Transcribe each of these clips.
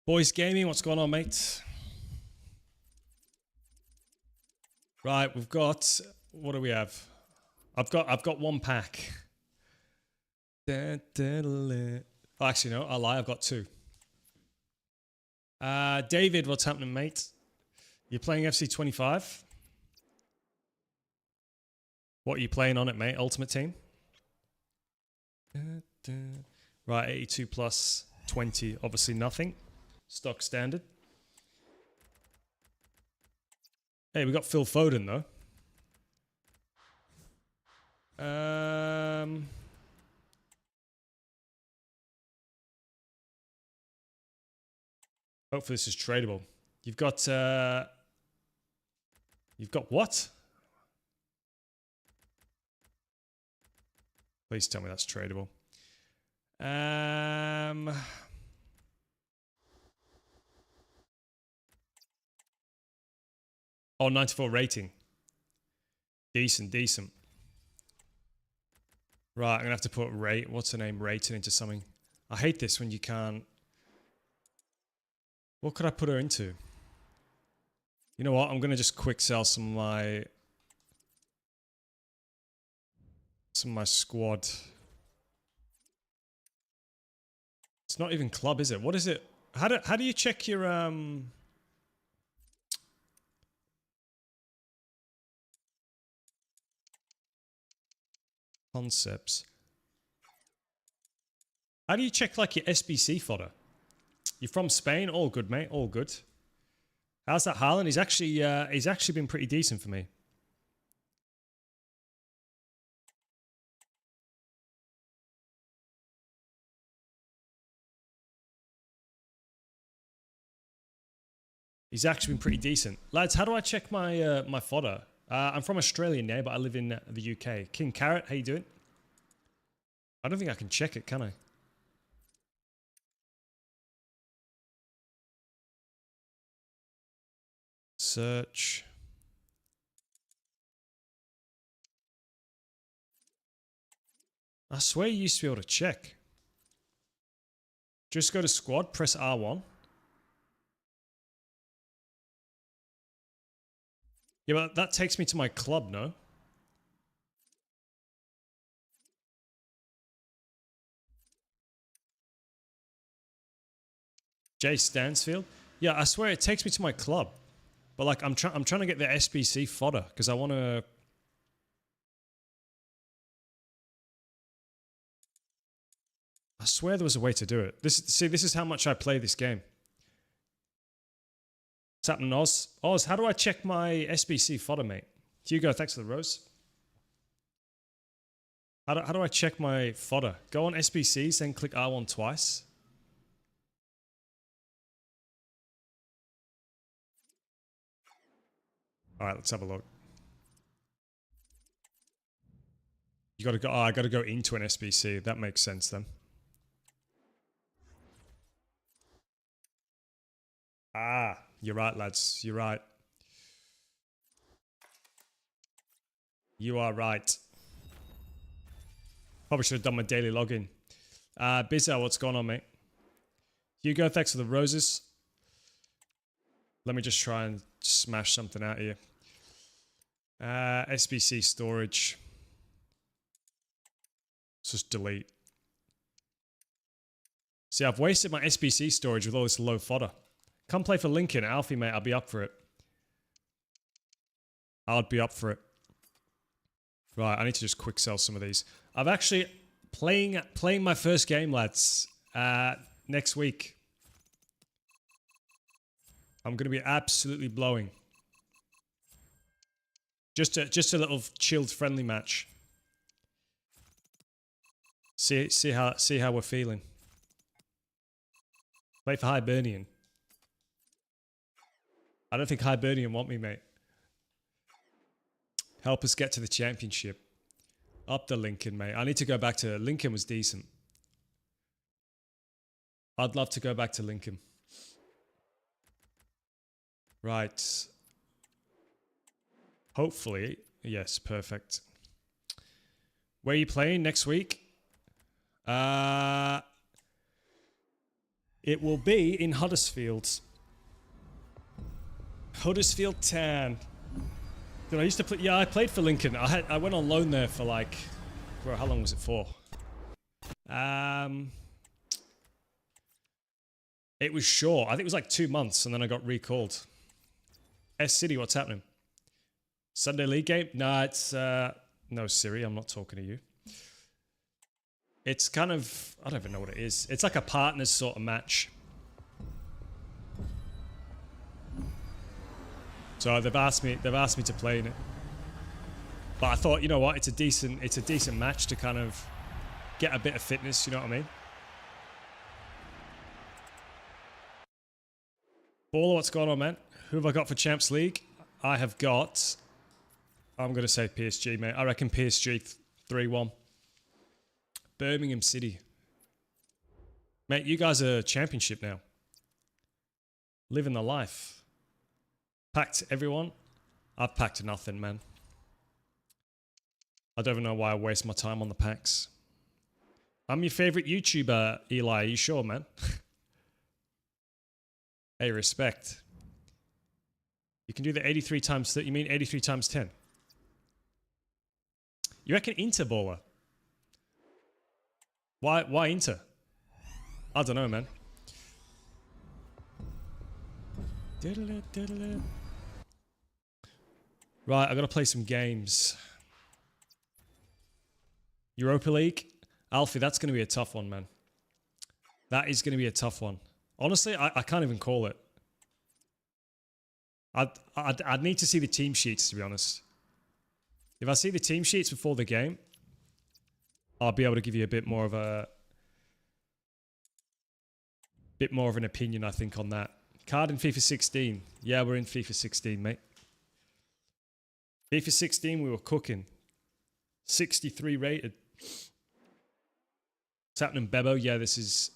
Boys Gaming, what's going on, mate? Right, we've got, what do we have? I've got one pack. Oh, actually, no, I lie, I've got two. David, what's happening, mate? You're playing FC25? What are you playing on it, mate? Ultimate Team? Right, 82 plus 20, obviously nothing. Stock standard. Hey, we got Phil Foden, though. Hopefully this is tradable. You've got what? Please tell me that's tradable. Oh, 94 rating. Decent, decent. Right, I'm going to have to put rate, what's her name, rating into something. I hate this when you can't. What could I put her into? You know what, I'm going to just quick sell some of my squad. It's not even club, is it? What is it? How do you check your concepts? How do you check like your SBC fodder? You're from Spain? All good, mate. All good. How's that Haaland? He's actually been pretty decent for me. He's actually been pretty decent. Lads, how do I check my my fodder? I'm from Australia now, but I live in the UK. King Carrot, how you doing? I don't think I can check it, can I? Search. I swear you used to be able to check. Just go to squad, press R1. Yeah, but that takes me to my club, no? Jay Stansfield? Yeah, I swear it takes me to my club. But like I'm trying to get the SBC fodder because I want to. I swear there was a way to do it. This is how much I play this game. What's happening, Oz? Oz, how do I check my SBC fodder, mate? Hugo, thanks for the rose. How do I check my fodder? Go on SBCs, then click R1 twice. All right, let's have a look. You got to go. Oh, I got to go into an SBC. That makes sense then. Ah, you're right, lads. You're right. You are right. Probably should have done my daily login. Bizzo, what's going on, mate? Hugo, thanks for the roses. Let me just try and smash something out here. SBC storage. Let's just delete. See, I've wasted my SBC storage with all this low fodder. Come play for Lincoln, Alfie, mate. I'll be up for it. I'd be up for it. Right, I need to just quick sell some of these. I've actually playing my first game, lads. Next week. I'm going to be absolutely blowing. Just a little chilled friendly match. See how we're feeling. Play for Hibernian. I don't think Hibernian want me, mate. Help us get to the championship. Up the Lincoln, mate. I need to go back to... Lincoln was decent. I'd love to go back to Lincoln. Right. Hopefully. Yes, perfect. Where are you playing next week? It will be in Huddersfield. Huddersfield Town. Dude, I used to play... Yeah, I played for Lincoln. I went on loan there for like... Bro, how long was it for? It was short. I think it was like 2 months, and then I got recalled. S-City, what's happening? Sunday League game? Nah, it's... no, Siri, I'm not talking to you. It's kind of... I don't even know what it is. It's like a partners sort of match. So they've asked me to play in it. But I thought, you know what, it's a decent match to kind of get a bit of fitness, you know what I mean? Baller, what's going on, man? Who have I got for Champs League? I have got... I'm going to say PSG, mate. I reckon PSG 3-1. Birmingham City. Mate, you guys are championship now. Living the life. Packed everyone? I've packed nothing, man. I don't even know why I waste my time on the packs. I'm your favorite YouTuber, Eli. Are you sure, man? Hey, respect. You can do the 83 times 30. You mean 83 times 10? You reckon Inter, baller? Why Inter? I don't know, man. Right, I gotta play some games. Europa League? Alfie, that's gonna be a tough one, man. That is gonna be a tough one. Honestly, I can't even call it. I'd need to see the team sheets, to be honest. If I see the team sheets before the game, I'll be able to give you a bit more of an opinion, I think, on that. Card in FIFA 16. Yeah, we're in FIFA 16, mate. FIFA 16, we were cooking. 63 rated. What's happening, Bebo? Yeah, this is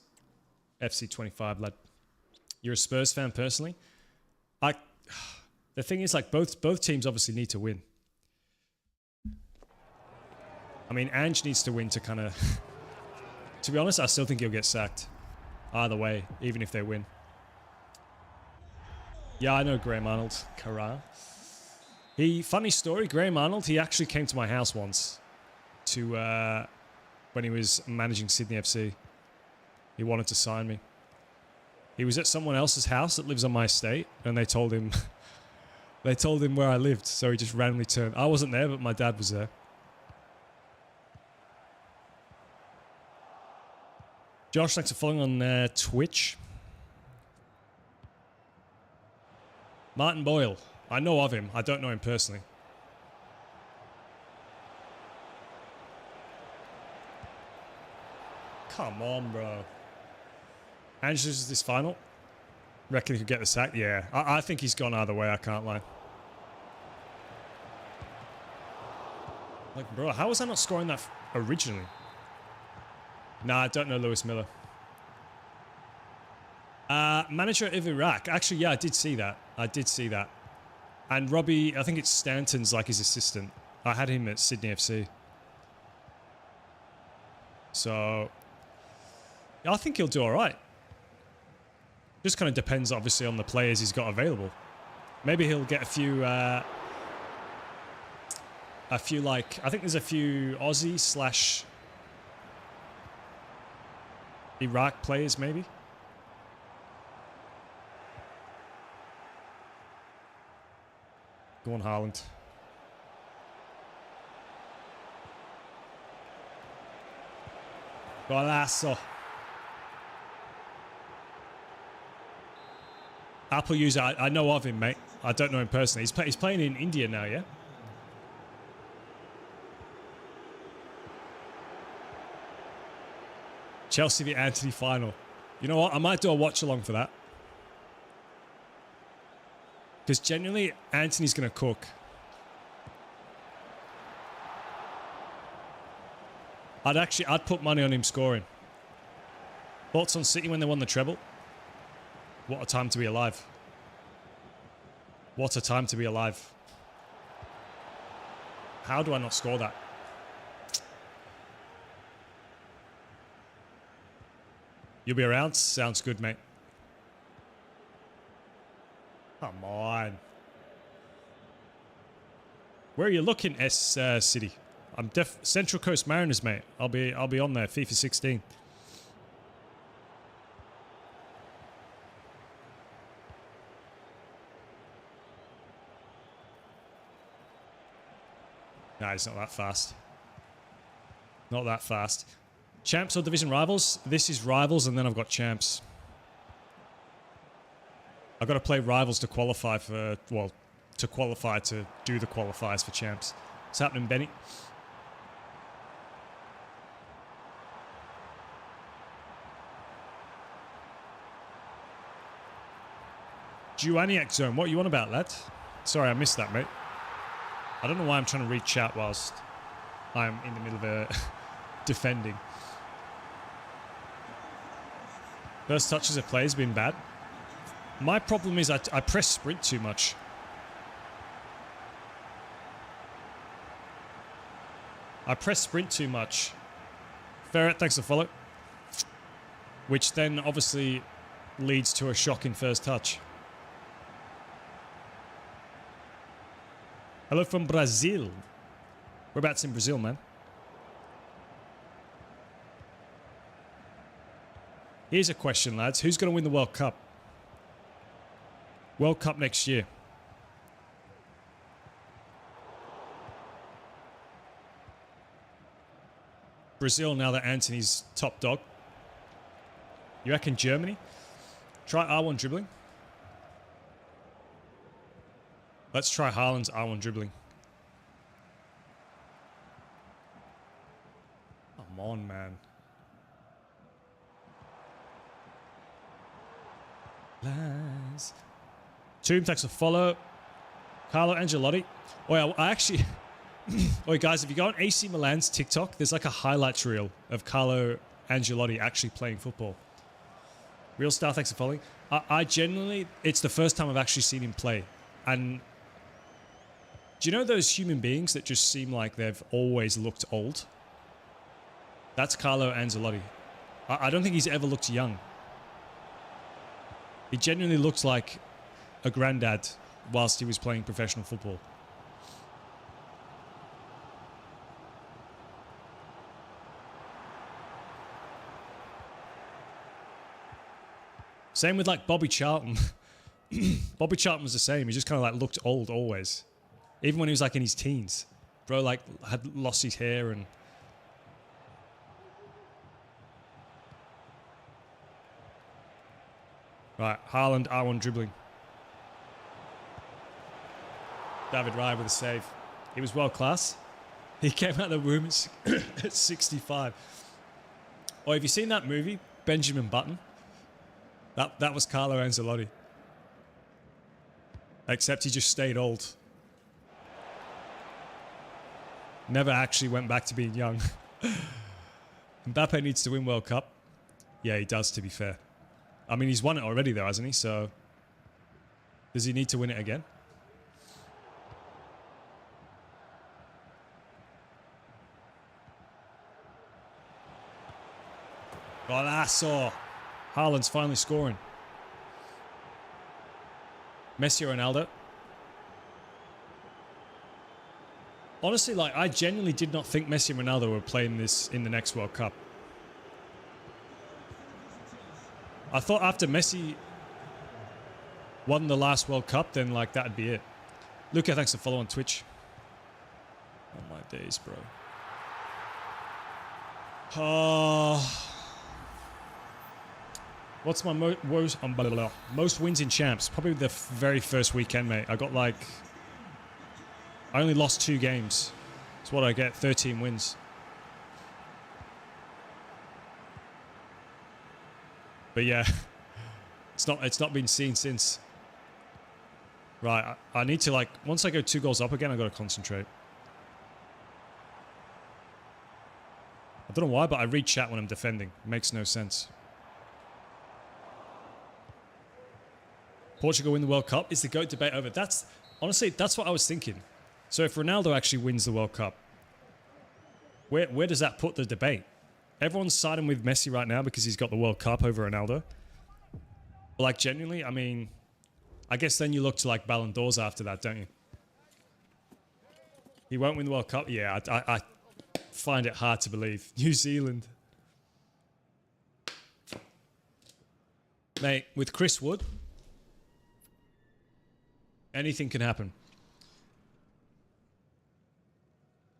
FC 25, lad. You're a Spurs fan, personally? The thing is, like, both teams obviously need to win. I mean, Ange needs to win to kind of... To be honest, I still think he'll get sacked. Either way, even if they win. Yeah, I know Graham Arnold. Kara. Funny story, Graham Arnold, he actually came to my house once to, when he was managing Sydney FC. He wanted to sign me. He was at someone else's house that lives on my estate, and they told him, where I lived, so he just randomly turned. I wasn't there, but my dad was there. Josh, thanks for following on Twitch. Martin Boyle. I know of him. I don't know him personally. Come on, bro. Ange loses this final. Reckon he could get the sack? Yeah. I think he's gone either way. I can't lie. Like, bro, how was I not scoring that originally? Nah, I don't know Lewis Miller. Manager of Iraq. Actually, yeah, I did see that. And Robbie, I think it's Stanton's like his assistant. I had him at Sydney FC. So, I think he'll do all right. Just kind of depends, obviously, on the players he's got available. Maybe he'll get a few like, I think there's a few Aussie / Iraq players, maybe. Go on, Haaland. Golazo. Apple user, I know of him, mate. I don't know him personally. He's playing in India now, yeah? Chelsea v Anthony final. You know what? I might do a watch along for that. Because genuinely, Anthony's going to cook. I'd put money on him scoring. Thoughts on City when they won the treble? What a time to be alive. What a time to be alive. How do I not score that? You'll be around? Sounds good, mate. Come on. Where are you looking, City? I'm Central Coast Mariners, mate. I'll be on there. FIFA 16. Nah, he's not that fast. Not that fast. Champs or division rivals? This is rivals, and then I've got champs. I've got to play rivals to qualify for, well, to qualify to do the qualifiers for champs. What's happening, Benny? Juaniac zone. What are you on about, lad? Sorry, I missed that, mate. I don't know why I'm trying to read chat whilst I'm in the middle of defending. First touches of play has been bad. My problem is I press sprint too much. I press sprint too much. Ferret, thanks for follow. Which then obviously leads to a shocking first touch. Hello from Brazil. Whereabouts in Brazil, man? Here's a question, lads. Who's going to win the World Cup? World Cup next year. Brazil, now that Anthony's top dog. You reckon Germany? Try R1 dribbling. Let's try Haaland's R1 dribbling. Come on, man. Lies. Tomb, thanks for follow. Carlo Ancelotti. Oh, yeah, I actually... Oi, guys, if you go on AC Milan's TikTok, there's like a highlights reel of Carlo Ancelotti actually playing football. Real Star, thanks for following. I genuinely... It's the first time I've actually seen him play. And... Do you know those human beings that just seem like they've always looked old? That's Carlo Ancelotti. I don't think he's ever looked young. He genuinely looked like a granddad whilst he was playing professional football. Same with like Bobby Charlton. Bobby Charlton was the same. He just kind of like looked old always. Even when he was like in his teens. Bro like had lost his hair and... Right, Haaland, R1 dribbling. David Raya with a save. He was world class. He came out of the womb at 65. Oh, have you seen that movie, Benjamin Button? That was Carlo Ancelotti. Except he just stayed old. Never actually went back to being young. Mbappe needs to win World Cup. Yeah, he does, to be fair. I mean, he's won it already, though, hasn't he? So, does he need to win it again? Golazo! Haaland's finally scoring. Messi or Ronaldo? Honestly, like, I genuinely did not think Messi and Ronaldo were playing this in the next World Cup. I thought after Messi won the last World Cup, then, like, that'd be it. Luca, thanks for follow on Twitch. Oh, my days, bro. What's my most wins in champs? Probably the very first weekend, mate. I got like... I only lost 2 games. That's what I get, 13 wins. But yeah, it's not been seen since. Right, I need to like... Once I go 2 goals up again, I got to concentrate. I don't know why, but I read chat when I'm defending. It makes no sense. Portugal win the World Cup? Is the GOAT debate over? That's... Honestly, that's what I was thinking. So if Ronaldo actually wins the World Cup, where does that put the debate? Everyone's siding with Messi right now because he's got the World Cup over Ronaldo. But like, genuinely, I mean... I guess then you look to like Ballon d'Ors after that, don't you? He won't win the World Cup? Yeah, I find it hard to believe. New Zealand. Mate, with Chris Wood, anything can happen.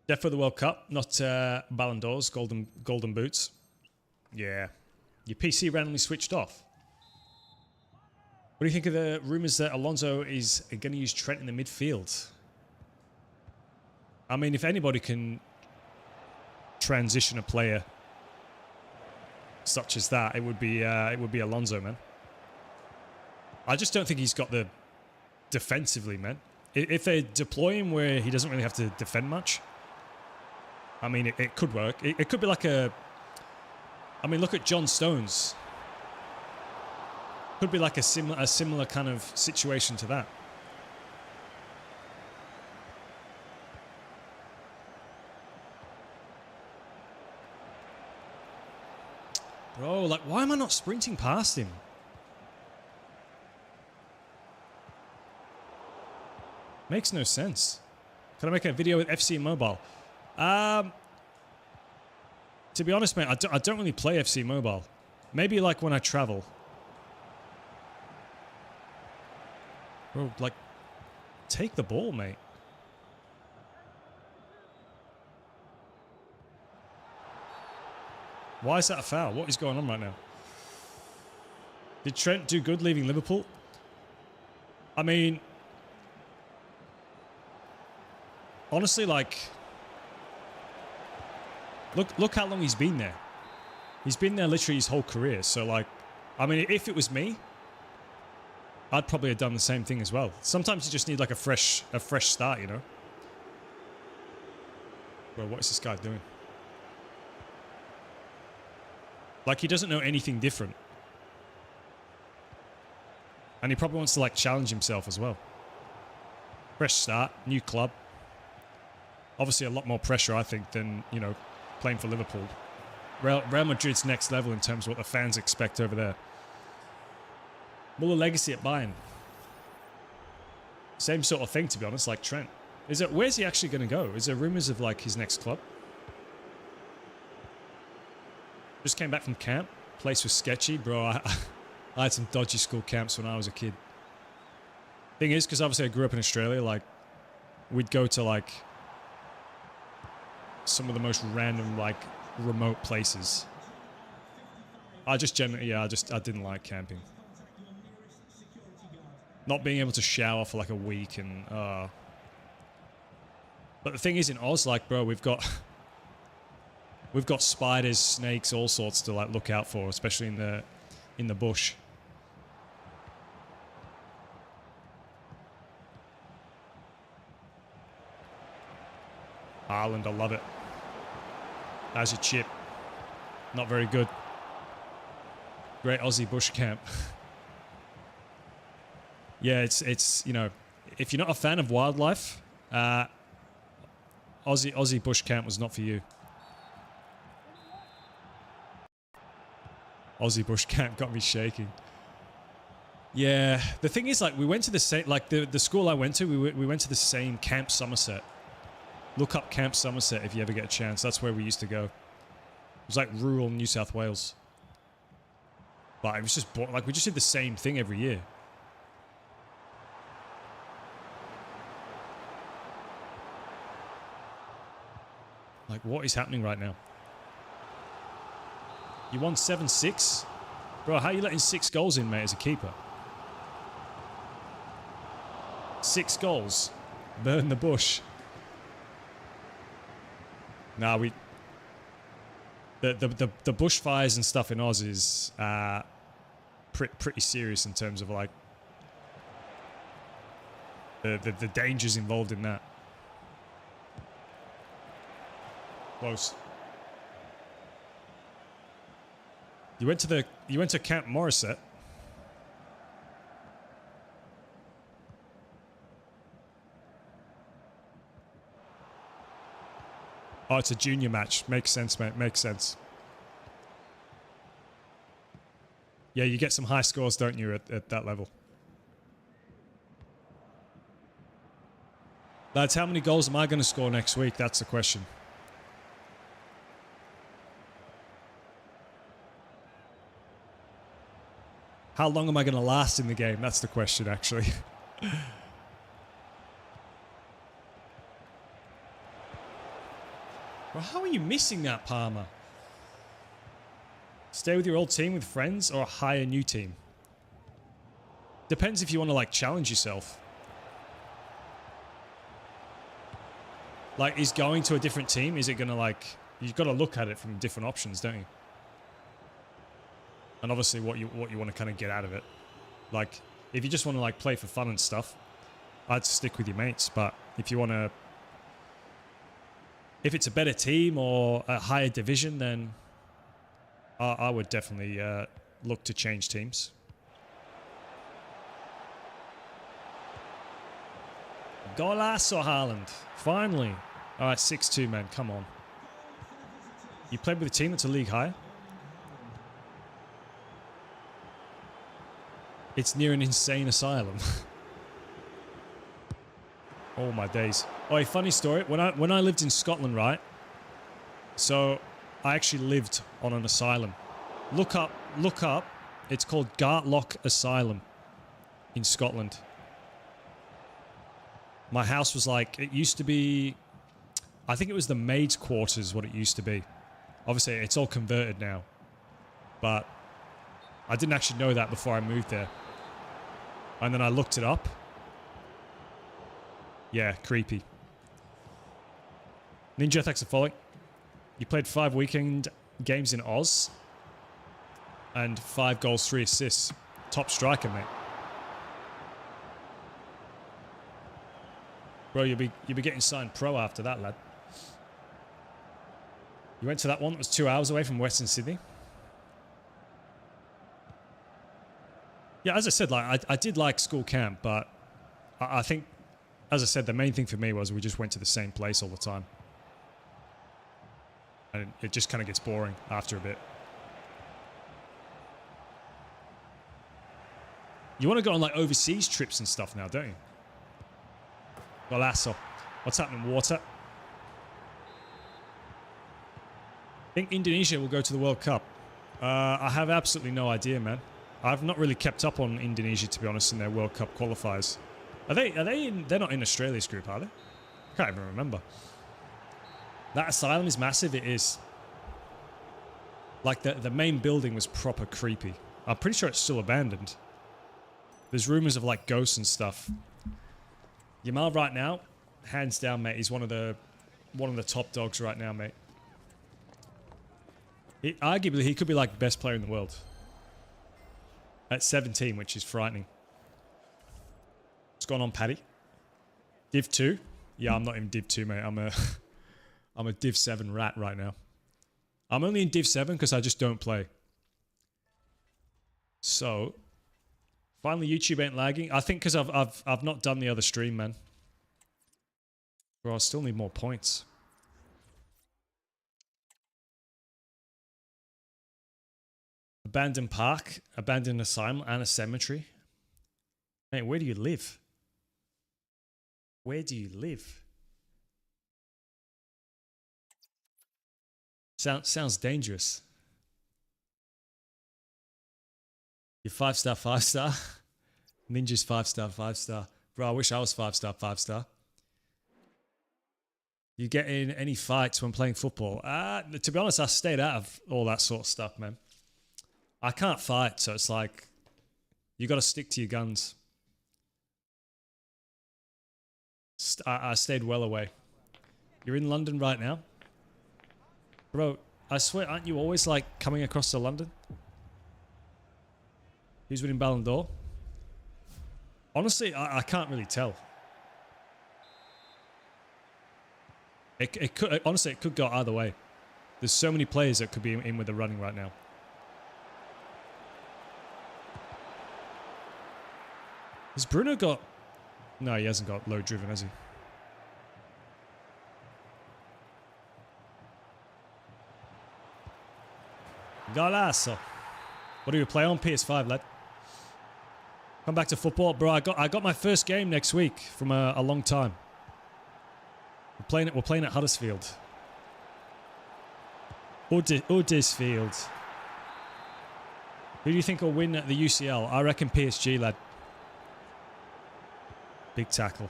Def for the World Cup, not Ballon d'Ors, golden boots. Yeah. Your PC randomly switched off. What do you think of the rumours that Alonso is going to use Trent in the midfield? I mean, if anybody can transition a player such as that, it would be Alonso, man. I just don't think he's got the defensively, man. If they deploy him where he doesn't really have to defend much, I mean, it could work. It could be like a... I mean, look at John Stones. Could be like a similar kind of situation to that. Bro, like, why am I not sprinting past him? Makes no sense. Can I make a video with FC Mobile? To be honest, mate, I don't really play FC Mobile. Maybe like when I travel. Bro, like, take the ball, mate. Why is that a foul? What is going on right now? Did Trent do good leaving Liverpool? I mean, honestly, like, look how long he's been there. He's been there literally his whole career. So, like, I mean, if it was me, I'd probably have done the same thing as well. Sometimes you just need like a fresh start, you know? Bro, what is this guy doing? Like, he doesn't know anything different. And he probably wants to like challenge himself as well. Fresh start, new club. Obviously a lot more pressure, I think, than, you know, playing for Liverpool. Real Madrid's next level in terms of what the fans expect over there. Muller legacy at Bayern. Same sort of thing, to be honest, like Trent. Where's he actually going to go? Is there rumours of like his next club? Just came back from camp. Place was sketchy. Bro, I had some dodgy school camps when I was a kid. Thing is, because obviously I grew up in Australia, like, we'd go to like some of the most random, like, remote places. I just generally, yeah, I didn't like camping. Not being able to shower for like a week and... But the thing is, in Oz, like, bro, we've got spiders, snakes, all sorts to like look out for, especially in the bush. Ireland, I love it. How's your chip? Not very good. Great Aussie bush camp. Yeah, it's you know, if you're not a fan of wildlife, Aussie bush camp was not for you. Aussie bush camp got me shaking. Yeah, the thing is, like, we went to the same, like, the school I went to, we went to the same Camp Somerset. Look up Camp Somerset if you ever get a chance. That's where we used to go. It was like rural New South Wales. But it was just, like, we just did the same thing every year. Like, what is happening right now? You won 7-6? Bro, how are you letting 6 goals in, mate, as a keeper? 6 goals. Burn the bush. Nah, the bushfires and stuff in Oz is pretty serious in terms of like the dangers involved in that. Close. You went to Camp Morisset. Oh, it's a junior match. Makes sense, mate. Makes sense. Yeah, you get some high scores, don't you, at that level? Lads, how many goals am I going to score next week? That's the question. How long am I going to last in the game? That's the question, actually. Well, how are you missing that, Palmer? Stay with your old team with friends or hire a new team? Depends if you want to, like, challenge yourself. Like, is going to a different team, is it going to, like... You've got to look at it from different options, don't you? And obviously what you want to kind of get out of it. Like, if you just want to, like, play for fun and stuff, I'd stick with your mates. But if you want to... If it's a better team or a higher division, then I would definitely look to change teams. Golazo, Haaland. Finally. All right, 6-2, man. Come on. You played with a team that's a league higher? It's near an insane asylum. Oh my days. Oh, a funny story. When I lived in Scotland, right? So I actually lived on an asylum. Look up. It's called Gartlock Asylum in Scotland. My house was like, it used to be, I think it was the maid's quarters, what it used to be. Obviously, it's all converted now. But I didn't actually know that before I moved there. And then I looked it up. Yeah, creepy. Ninja, thanks for following. You played 5 weekend games in Oz. And 5 goals, 3 assists. Top striker, mate. Bro, you'll be getting signed pro after that, lad. You went to that one that was 2 hours away from Western Sydney. Yeah, as I said, like I did like school camp, but I think, as I said, the main thing for me was we just went to the same place all the time. And it just kind of gets boring after a bit. You want to go on like overseas trips and stuff now, don't you? Golazo. What's happening, Water? I think Indonesia will go to the World Cup. I have absolutely no idea, man. I've not really kept up on Indonesia, to be honest, in their World Cup qualifiers. Are they in, they're not in Australia's group, are they? Can't even remember. That asylum is massive, it is. Like, the main building was proper creepy. I'm pretty sure it's still abandoned. There's rumors of, like, ghosts and stuff. Yamal right now, hands down, mate, he's one of the top dogs right now, mate. Arguably, he could be, like, the best player in the world. At 17, which is frightening. What's going on, Paddy? Div 2? Yeah, I'm not in Div 2, mate. I'm a Div 7 rat right now. I'm only in Div 7 because I just don't play. So, finally YouTube ain't lagging. I think because I've not done the other stream, man. Bro, I still need more points. Abandoned park, abandoned asylum, and a cemetery. Mate, where do you live? Where do you live? Sounds dangerous. You're 5-star, 5-star. Ninja's 5-star, 5-star. Bro, I wish I was 5-star, 5-star. You get in any fights when playing football? To be honest, I stayed out of all that sort of stuff, man. I can't fight, so it's like you got to stick to your guns. I stayed well away. You're in London right now? Bro, I swear, aren't you always like coming across to London? Who's winning Ballon d'Or? Honestly, I can't really tell. It could, honestly, it could go either way. There's so many players that could be in with the running right now. Has Bruno got... No, he hasn't got low driven, has he? Golazo. What do you play on PS5, lad? Come back to football, bro. I got my first game next week from a long time. We're playing at Huddersfield. Huddersfield. Who do you think will win at the UCL? I reckon PSG, lad. Big tackle.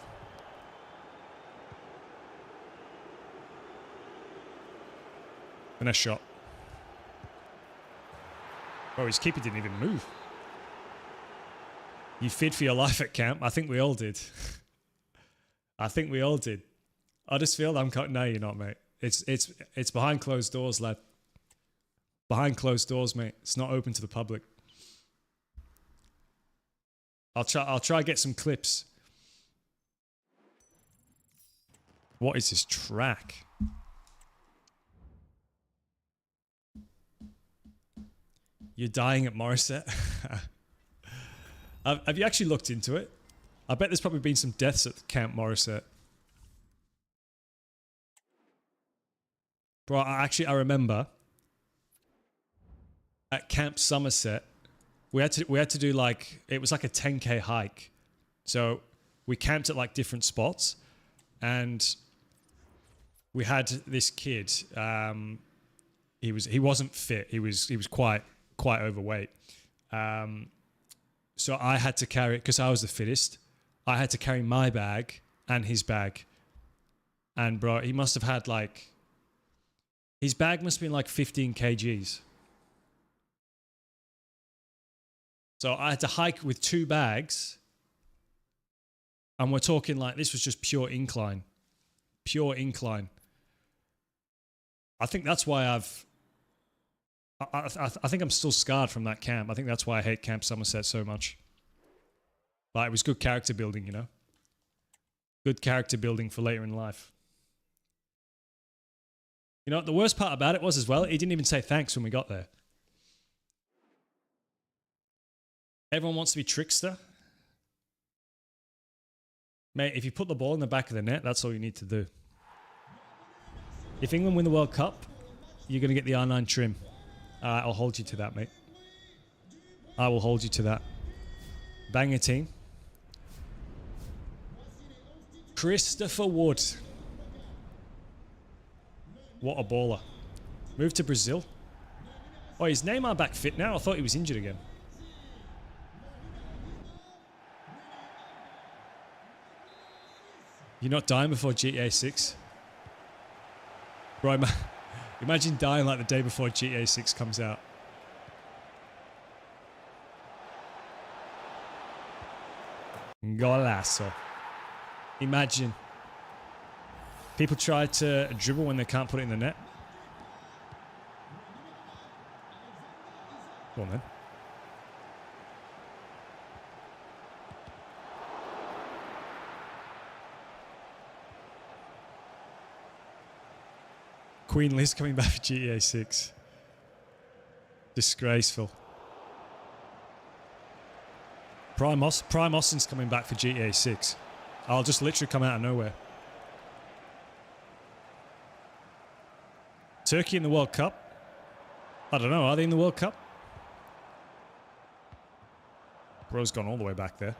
Finesse shot. Bro, his keeper didn't even move. You feared for your life at camp. I think we all did. I think we all did. Huddersfield, I'm cut. No, you're not, mate. It's behind closed doors, lad. Behind closed doors, mate. It's not open to the public. I'll try get some clips. What is this track? You're dying at Morisset? Have you actually looked into it? I bet there's probably been some deaths at Camp Morisset. Bro, I remember at Camp Somerset, we had to do like, it was like a 10K hike. So we camped at like different spots, and we had this kid. He wasn't fit. He was quite overweight. So I had to carry it because I was the fittest. I had to carry my bag and his bag. And bro, he must have had like, his bag must have been like 15 kgs. So I had to hike with 2 bags. And we're talking like, this was just pure incline. Pure incline. I think that's why I think I'm still scarred from that camp. I think that's why I hate Camp Somerset so much. But it was good character building, you know? Good character building for later in life. You know, the worst part about it was as well, he didn't even say thanks when we got there. Everyone wants to be trickster. Mate, if you put the ball in the back of the net, that's all you need to do. If England win the World Cup, you're going to get the R9 trim. I'll hold you to that, mate. I will hold you to that. Banger team. Christopher Wood. What a baller. Moved to Brazil. Oh, is Neymar back fit now? I thought he was injured again. You're not dying before GTA 6? Bro, imagine dying like the day before GTA 6 comes out. Golazo. Imagine. People try to dribble when they can't put it in the net. Go on then. Queen Liz coming back for GTA 6. Disgraceful. Prime Austin's coming back for GTA 6. I'll just literally come out of nowhere. Turkey in the World Cup? I don't know, are they in the World Cup? Bro's gone all the way back there.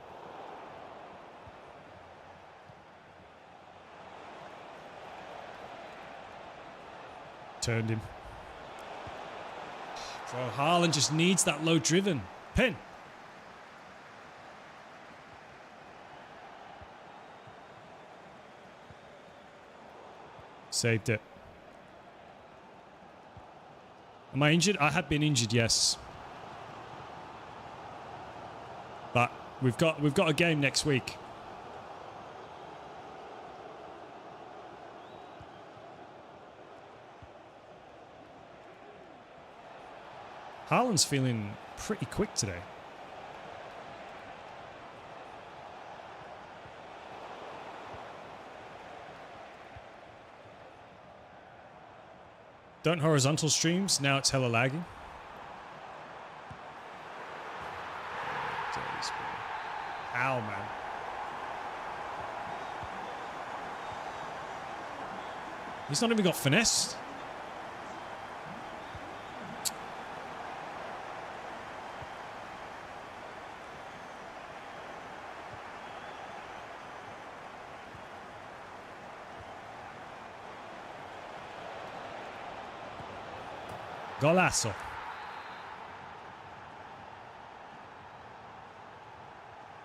Turned him. Bro, Haaland just needs that low driven. Pen. Saved it. Am I injured? I have been injured, yes. But we've got a game next week. Haaland's feeling pretty quick today. Don't horizontal streams. Now it's hella lagging. Ow, man. He's not even got finesse. Golazo.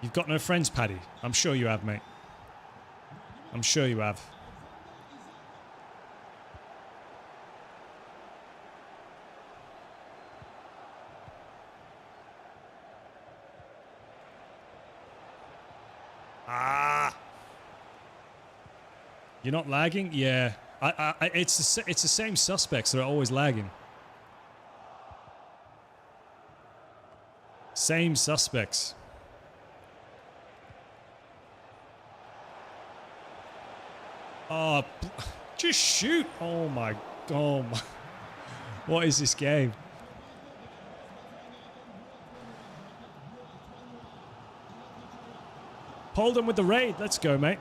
You've got no friends, Paddy. I'm sure you have, mate. I'm sure you have. Ah. You're not lagging? Yeah. It's the same suspects that are always lagging. Same suspects. Oh, just shoot. Oh my God. What is this game? Hold him with the raid. Let's go, mate.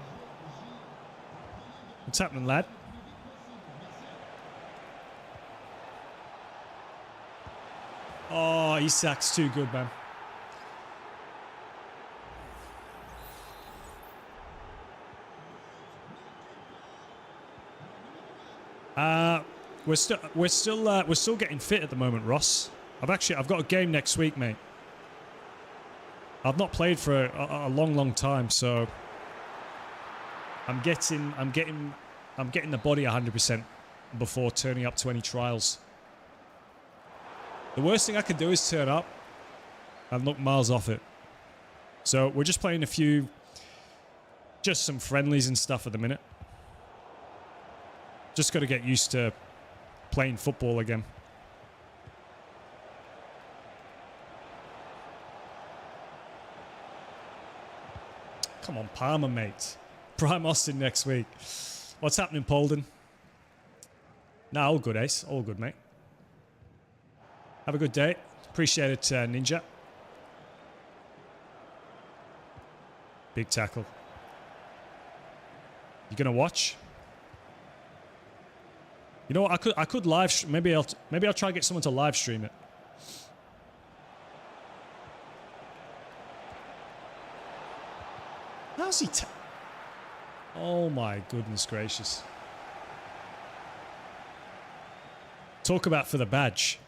What's happening, lad? Oh, Isak's too good, man. We're still getting fit at the moment, Ross. I've got a game next week, mate. I've not played for a long time, so I'm getting the body 100% before turning up to any trials. The worst thing I can do is turn up and look miles off it. So we're just playing just some friendlies and stuff at the minute. Just got to get used to playing football again. Come on, Palmer, mate. Prime Austin next week. What's happening, Polden? Nah, all good, Ace. All good, mate. Have a good day. Appreciate it, Ninja. Big tackle. You gonna watch? You know what? I could live. Maybe I'll try and get someone to live stream it. How's he? Oh my goodness gracious! Talk about for the badge.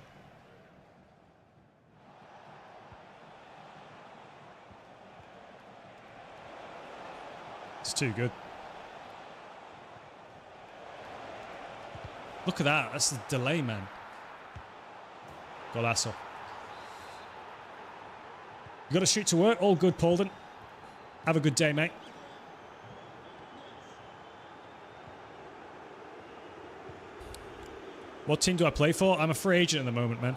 It's too good. Look at that. That's the delay, man. Golazo. You got to shoot to work. All good, Polden. Have a good day, mate. What team do I play for? I'm a free agent at the moment, man.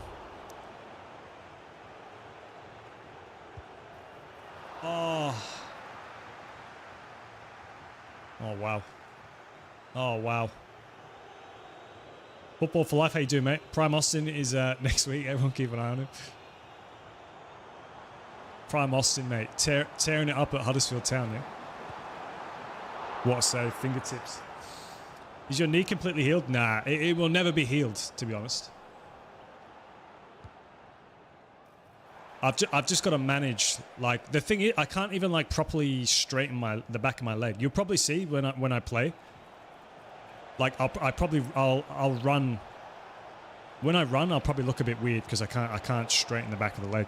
Oh. Oh, wow. Oh, wow. Football for life. How you doing, mate? Prime Austin is next week. Everyone keep an eye on him. Prime Austin, mate. Tearing it up at Huddersfield Town, yeah? What a save. Fingertips. Is your knee completely healed? Nah, it will never be healed, to be honest. I've just got to manage. Like, the thing is, I can't even, like, properly straighten the back of my leg. You'll probably see when I play. Like, I'll run. When I run, I'll probably look a bit weird because I can't straighten the back of the leg.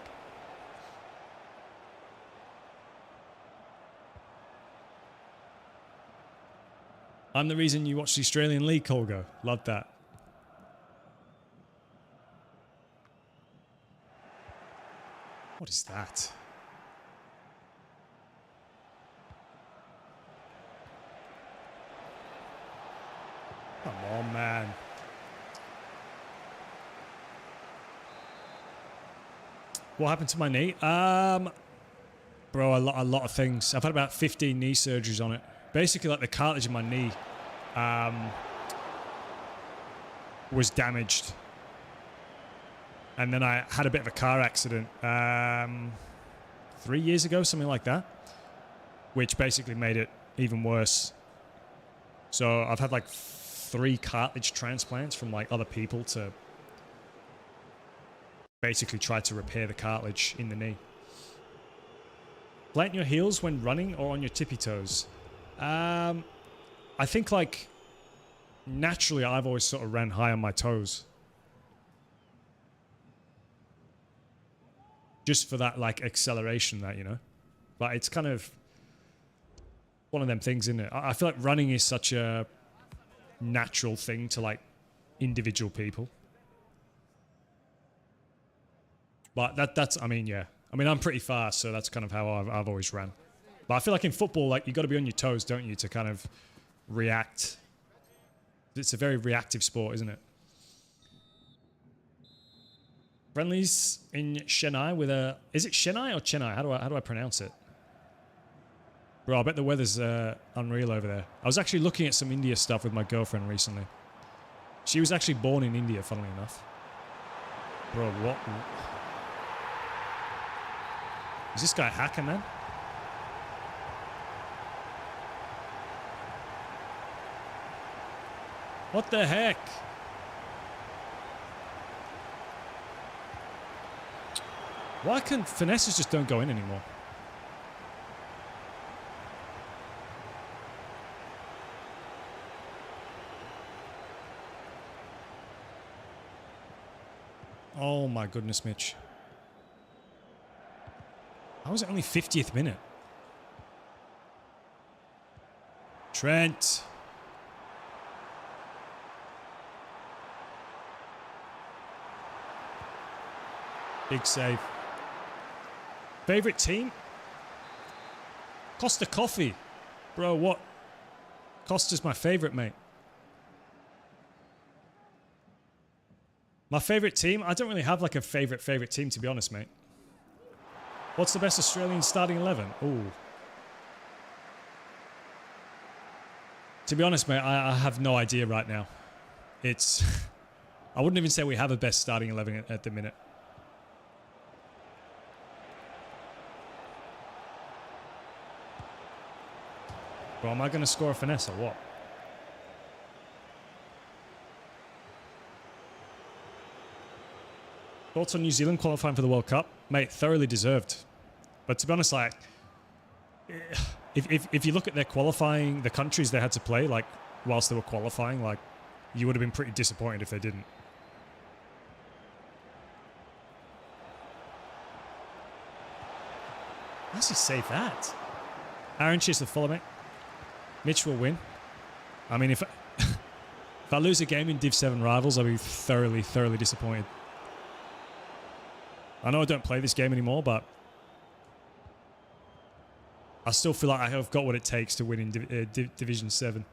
I'm the reason you watch the Australian League, Colgo. Love that. What is that? Come on, man. What happened to my knee? Bro, a lot of things. I've had about 15 knee surgeries on it. Basically, like the cartilage in my knee was damaged. And then I had a bit of a car accident 3 years ago, something like that, which basically made it even worse. So I've had like 3 cartilage transplants from like other people to basically try to repair the cartilage in the knee. Plant your heels when running or on your tippy toes? I think like naturally I've always sort of ran high on my toes. Just for that like acceleration that, you know. But it's kind of one of them things, isn't it? I feel like running is such a natural thing to like individual people. But that's I mean, yeah. I mean, I'm pretty fast, so that's kind of how I've always ran. But I feel like in football, like you got to be on your toes, don't you, to kind of react. It's a very reactive sport, isn't it? Friendlies in Chennai with a... Is it Chennai or Chennai? How do I pronounce it? Bro, I bet the weather's unreal over there. I was actually looking at some India stuff with my girlfriend recently. She was actually born in India, funnily enough. Bro, what? Is this guy hacking, man? What the heck? Why can finesses just don't go in anymore? Oh my goodness, Mitch. How was it only 50th minute? Trent. Big save. Favorite team? Costa Coffee. Bro, what? Costa's my favorite, mate. My favorite team? I don't really have like a favorite team, to be honest, mate. What's the best Australian starting 11? Ooh. To be honest, mate, I have no idea right now. It's... I wouldn't even say we have a best starting 11 at the minute. Bro, am I going to score a finesse or what? Thoughts on New Zealand qualifying for the World Cup? Mate, thoroughly deserved. But to be honest, like, if you look at their qualifying, the countries they had to play, like, whilst they were qualifying, like, you would have been pretty disappointed if they didn't. How does he save that? Aaron, cheers to follow, mate. Mitch will win. I mean, if I lose a game in Div 7 Rivals, I'll be thoroughly disappointed. I know I don't play this game anymore, but I still feel like I have got what it takes to win in Division 7.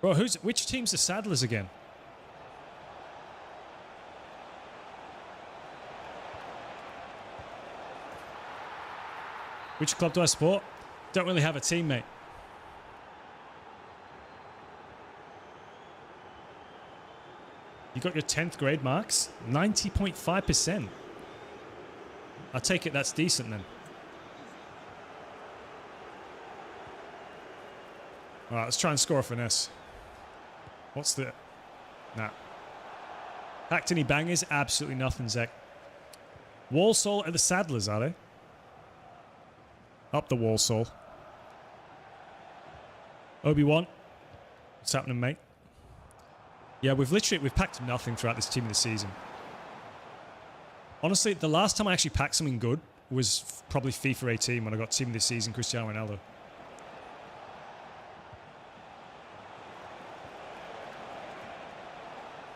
Bro, which team's the Saddlers again? Which club do I support? Don't really have a team, mate. You got your 10th grade marks? 90.5%. I take it that's decent then. All right, let's try and score a finesse. What's the... Nah. Hacked any bangers? Absolutely nothing, Zach. Walsall are the Saddlers, are they? Up the Walsall. Obi-Wan. What's happening, mate? Yeah, we've packed nothing throughout this team of the season. Honestly, the last time I actually packed something good was probably FIFA 18 when I got team of the season Cristiano Ronaldo.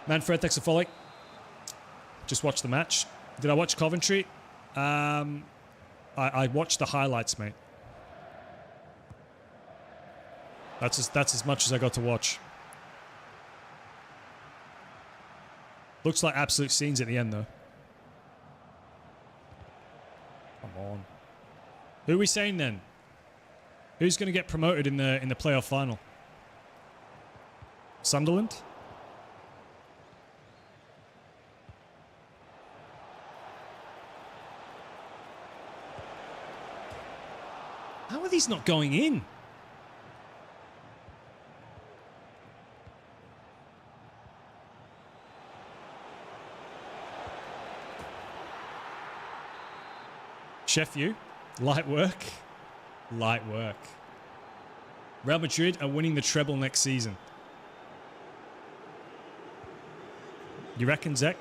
Manfred, thanks for following. Just watched the match. Did I watch Coventry? I I watched the highlights, mate. That's as much as I got to watch. Looks like absolute scenes at the end, though. Come on. Who are we saying then? Who's going to get promoted in the playoff final? Sunderland? How are these not going in? Sheffield, light work. Light work. Real Madrid are winning the treble next season. You reckon, Zach?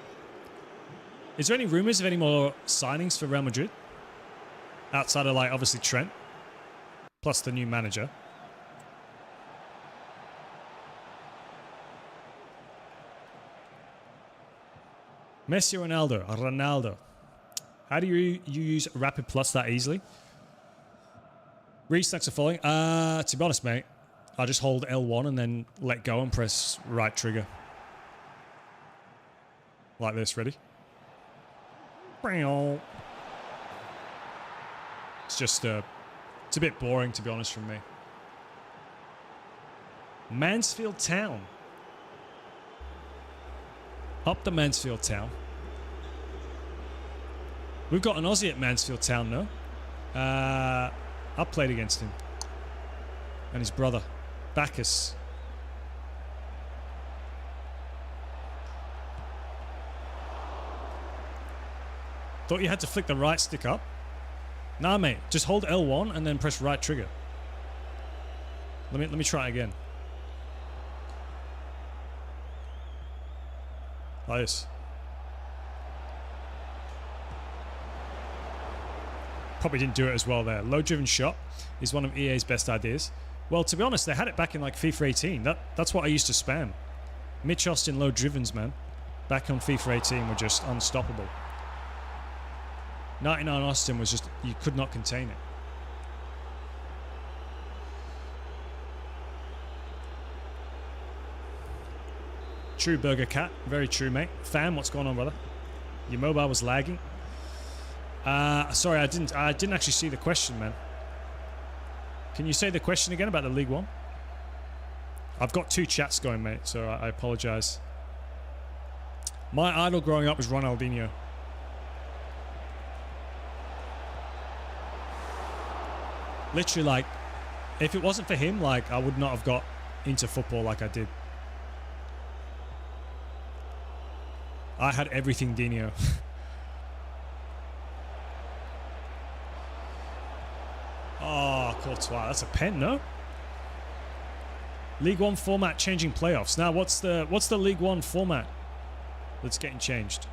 Is there any rumours of any more signings for Real Madrid? Outside of, like, obviously Trent. Plus the new manager. Messi or Ronaldo? Ronaldo. How do you use Rapid Plus that easily? Reese, thanks for following. To be honest, mate, I just hold L1 and then let go and press right trigger. Like this, ready? It's just, it's a bit boring, to be honest, from me. Mansfield Town. Up the Mansfield Town. We've got an Aussie at Mansfield Town, no? I played against him. And his brother, Bacchus. Thought you had to flick the right stick up. Nah, mate. Just hold L1 and then press right trigger. Let me try it again. Like this. Probably didn't do it as well there. Low-driven shot is one of EA's best ideas. Well, to be honest, they had it back in like FIFA 18. That's what I used to spam. Mitch Austin low-drivens, man. Back on FIFA 18 were just unstoppable. 99 Austin was just, you could not contain it. True, Burger Cat. Very true, mate. Fam, what's going on, brother? Your mobile was lagging. Sorry, I didn't actually see the question, man. Can you say the question again about the League One? I've got two chats going, mate, so I apologize. My idol growing up was Ronaldinho. Literally, like, if it wasn't for him, like, I would not have got into football like I did. I had everything Dino. Oh, Courtois. That's a pen, no? League One format changing playoffs. Now, what's the League One format that's getting changed?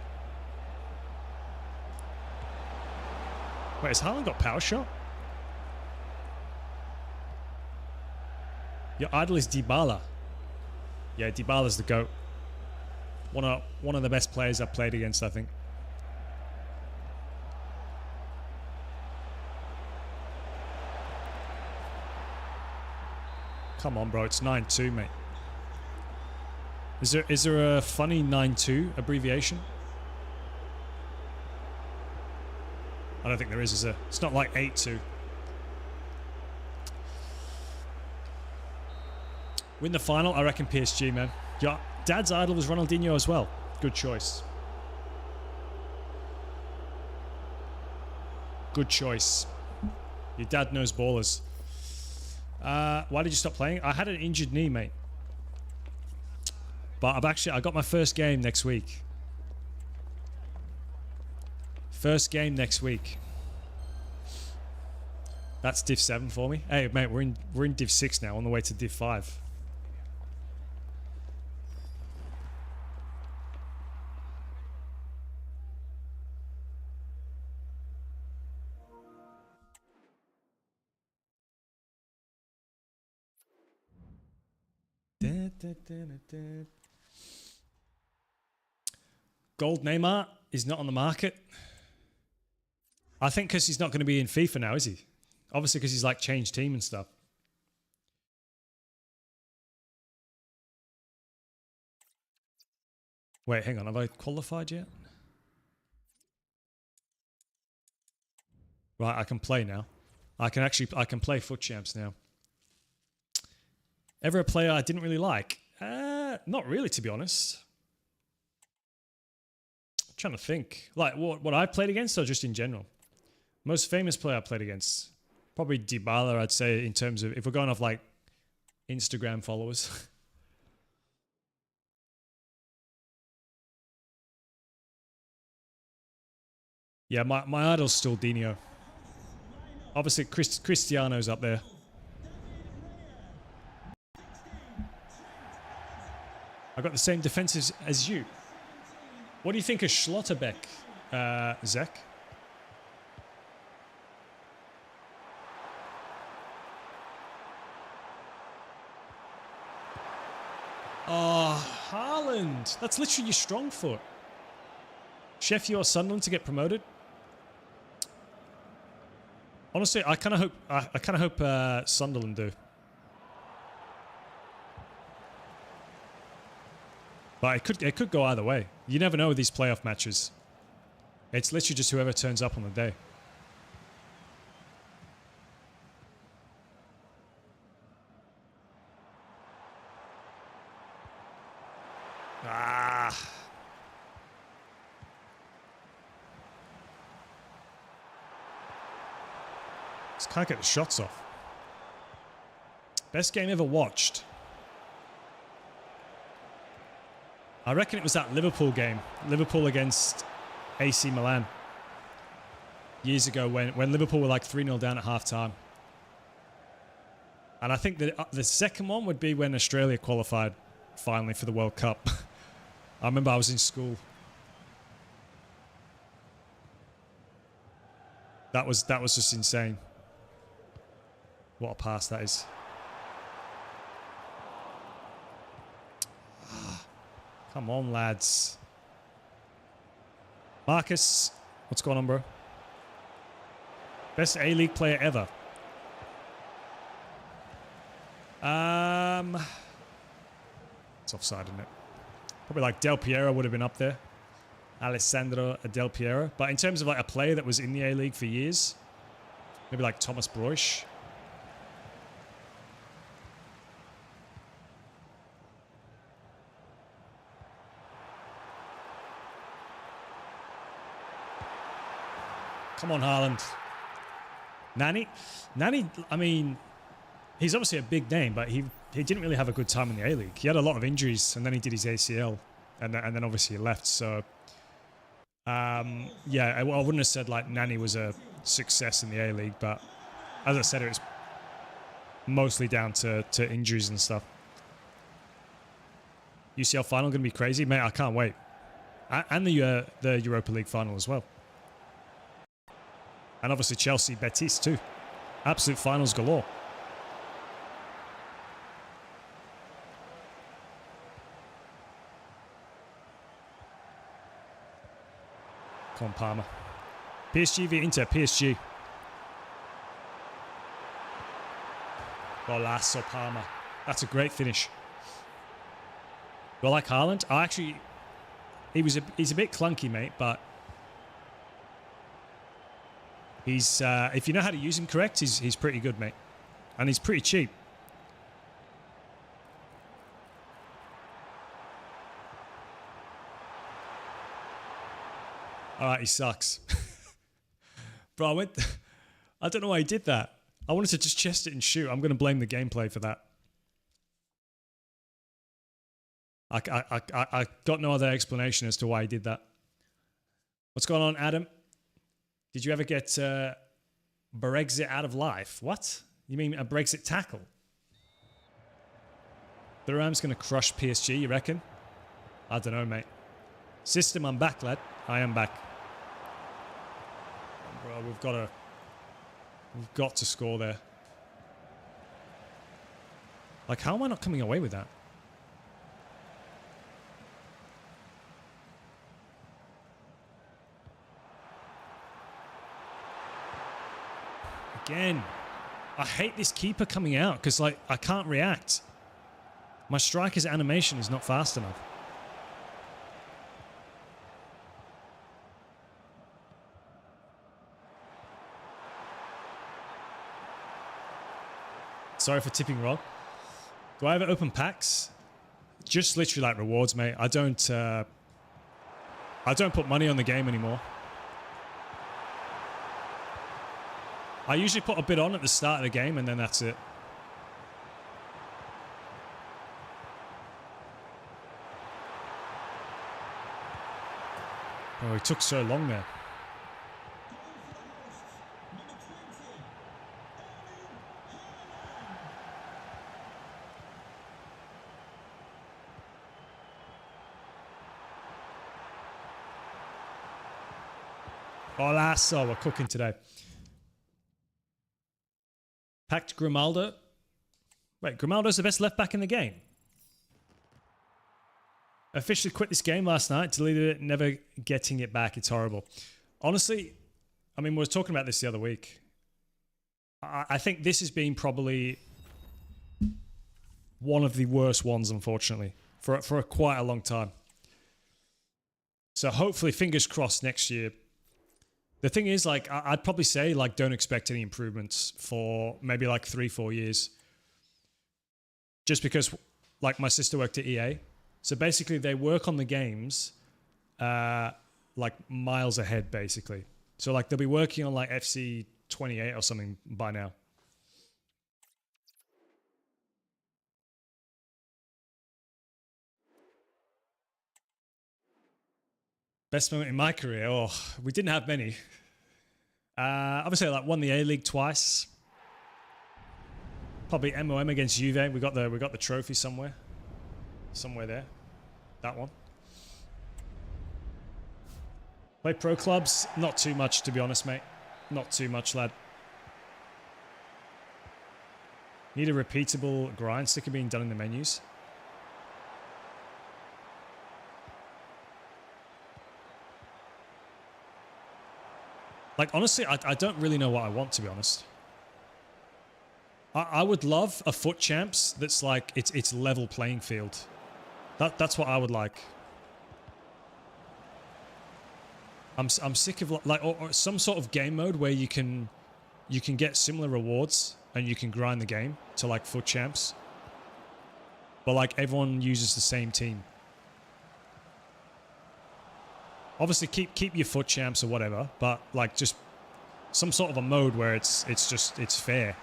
Wait, has Haaland got power shot? Your idol is Dybala. Yeah, Dybala's the GOAT. One of the best players I've played against, I think. Come on, bro. It's 9-2, mate. Is there a funny 9-2 abbreviation? I don't think there is there? It's not like 8-2. Win the final, I reckon PSG, man. Your dad's idol was Ronaldinho as well. Good choice. Good choice. Your dad knows ballers. Why did you stop playing? I had an injured knee, mate. But I got my first game next week. First game next week. That's Div 7 for me. Hey, mate, we're in Div 6 now, on the way to Div 5. Gold Neymar is not on the market. I think because he's not going to be in FIFA now, is he? Obviously because he's like changed team and stuff. Wait, hang on. Have I qualified yet? Right, I can play now. I can play Foot Champs now. Ever a player I didn't really like? Not really, to be honest. I'm trying to think. Like, what I played against or just in general? Most famous player I played against? Probably Dybala, I'd say, in terms of... If we're going off, like, Instagram followers. Yeah, my idol's still Dino. Obviously, Cristiano's up there. I got the same defenses as you. What do you think of Schlotterbeck, Zach? Oh, Haaland. That's literally your strong foot. Sheffield or Sunderland to get promoted. Honestly, I kind of hope Sunderland do. But it could go either way. You never know with these playoff matches. It's literally just whoever turns up on the day. Ah. Just can't get the shots off. Best game ever watched. I reckon it was that Liverpool game. Liverpool against AC Milan. Years ago when Liverpool were like 3-0 down at half-time. And I think that the second one would be when Australia qualified finally for the World Cup. I remember I was in school. That was just insane. What a pass that is. Come on, lads. Marcus, what's going on, bro? Best A-League player ever. It's offside, isn't it? Probably like Del Piero would have been up there. Alessandro Del Piero. But in terms of like a player that was in the A-League for years, maybe like Thomas Broich. Come on, Haaland. Nani, I mean, he's obviously a big name, but he didn't really have a good time in the A-League. He had a lot of injuries, and then he did his ACL, and then obviously he left. So, yeah, I wouldn't have said like Nani was a success in the A-League, but as I said, it was mostly down to injuries and stuff. UCL final going to be crazy, mate. I can't wait, and the Europa League final as well. And obviously Chelsea, Betis too. Absolute finals galore. Come on, Palmer. PSG v Inter, PSG. Golazo, Palmer. That's a great finish. Well, like Haaland, he's a bit clunky, mate, but he's if you know how to use him correct, he's pretty good, mate. And he's pretty cheap. Alright, he sucks. Bro, I don't know why he did that. I wanted to just chest it and shoot. I'm going to blame the gameplay for that. I got no other explanation as to why he did that. What's going on, Adam? Did you ever get Brexit out of life? What? You mean a Brexit tackle? Thuram's going to crush PSG, you reckon? I don't know, mate. System, I'm back, lad. I am back. Bro, we've got to score there. Like, how am I not coming away with that? again. I hate this keeper coming out because, like, I can't react. My striker's animation is not fast enough. Sorry for tipping wrong. Do I ever open packs? Just literally like rewards, mate. I don't put money on the game anymore. I usually put a bit on at the start of the game and then that's it. Oh, he took so long there. Olasso, we're cooking today. Packed Grimaldo. Wait, Grimaldo's the best left back in the game. Officially quit this game last night, deleted it, never getting it back. It's horrible. Honestly, I mean, we were talking about this the other week. I think this has been probably one of the worst ones, unfortunately, for quite a long time. So hopefully, fingers crossed next year. The thing is, like, I'd probably say, like, don't expect any improvements for maybe like 3-4 years. Just because, like, my sister worked at EA. So basically, they work on the games, like, miles ahead, basically. So, like, they'll be working on, like, FC 28 or something by now. Best moment in my career? Oh, we didn't have many. Obviously, I like won the A-League twice. Probably MOM against Juve. We got the trophy somewhere there. That one. Play pro clubs? Not too much, to be honest, mate. Not too much, lad. Need a repeatable grind sticker being done in the menus. Like, honestly, I don't really know what I want, to be honest. I would love a Fut Champs that's like, it's level playing field. That's what I would like. I'm sick of, like, or some sort of game mode where you can get similar rewards and you can grind the game to, like, Fut Champs. But, like, everyone uses the same team. Obviously, keep your Fut Champs or whatever, but, like, just some sort of a mode where it's fair.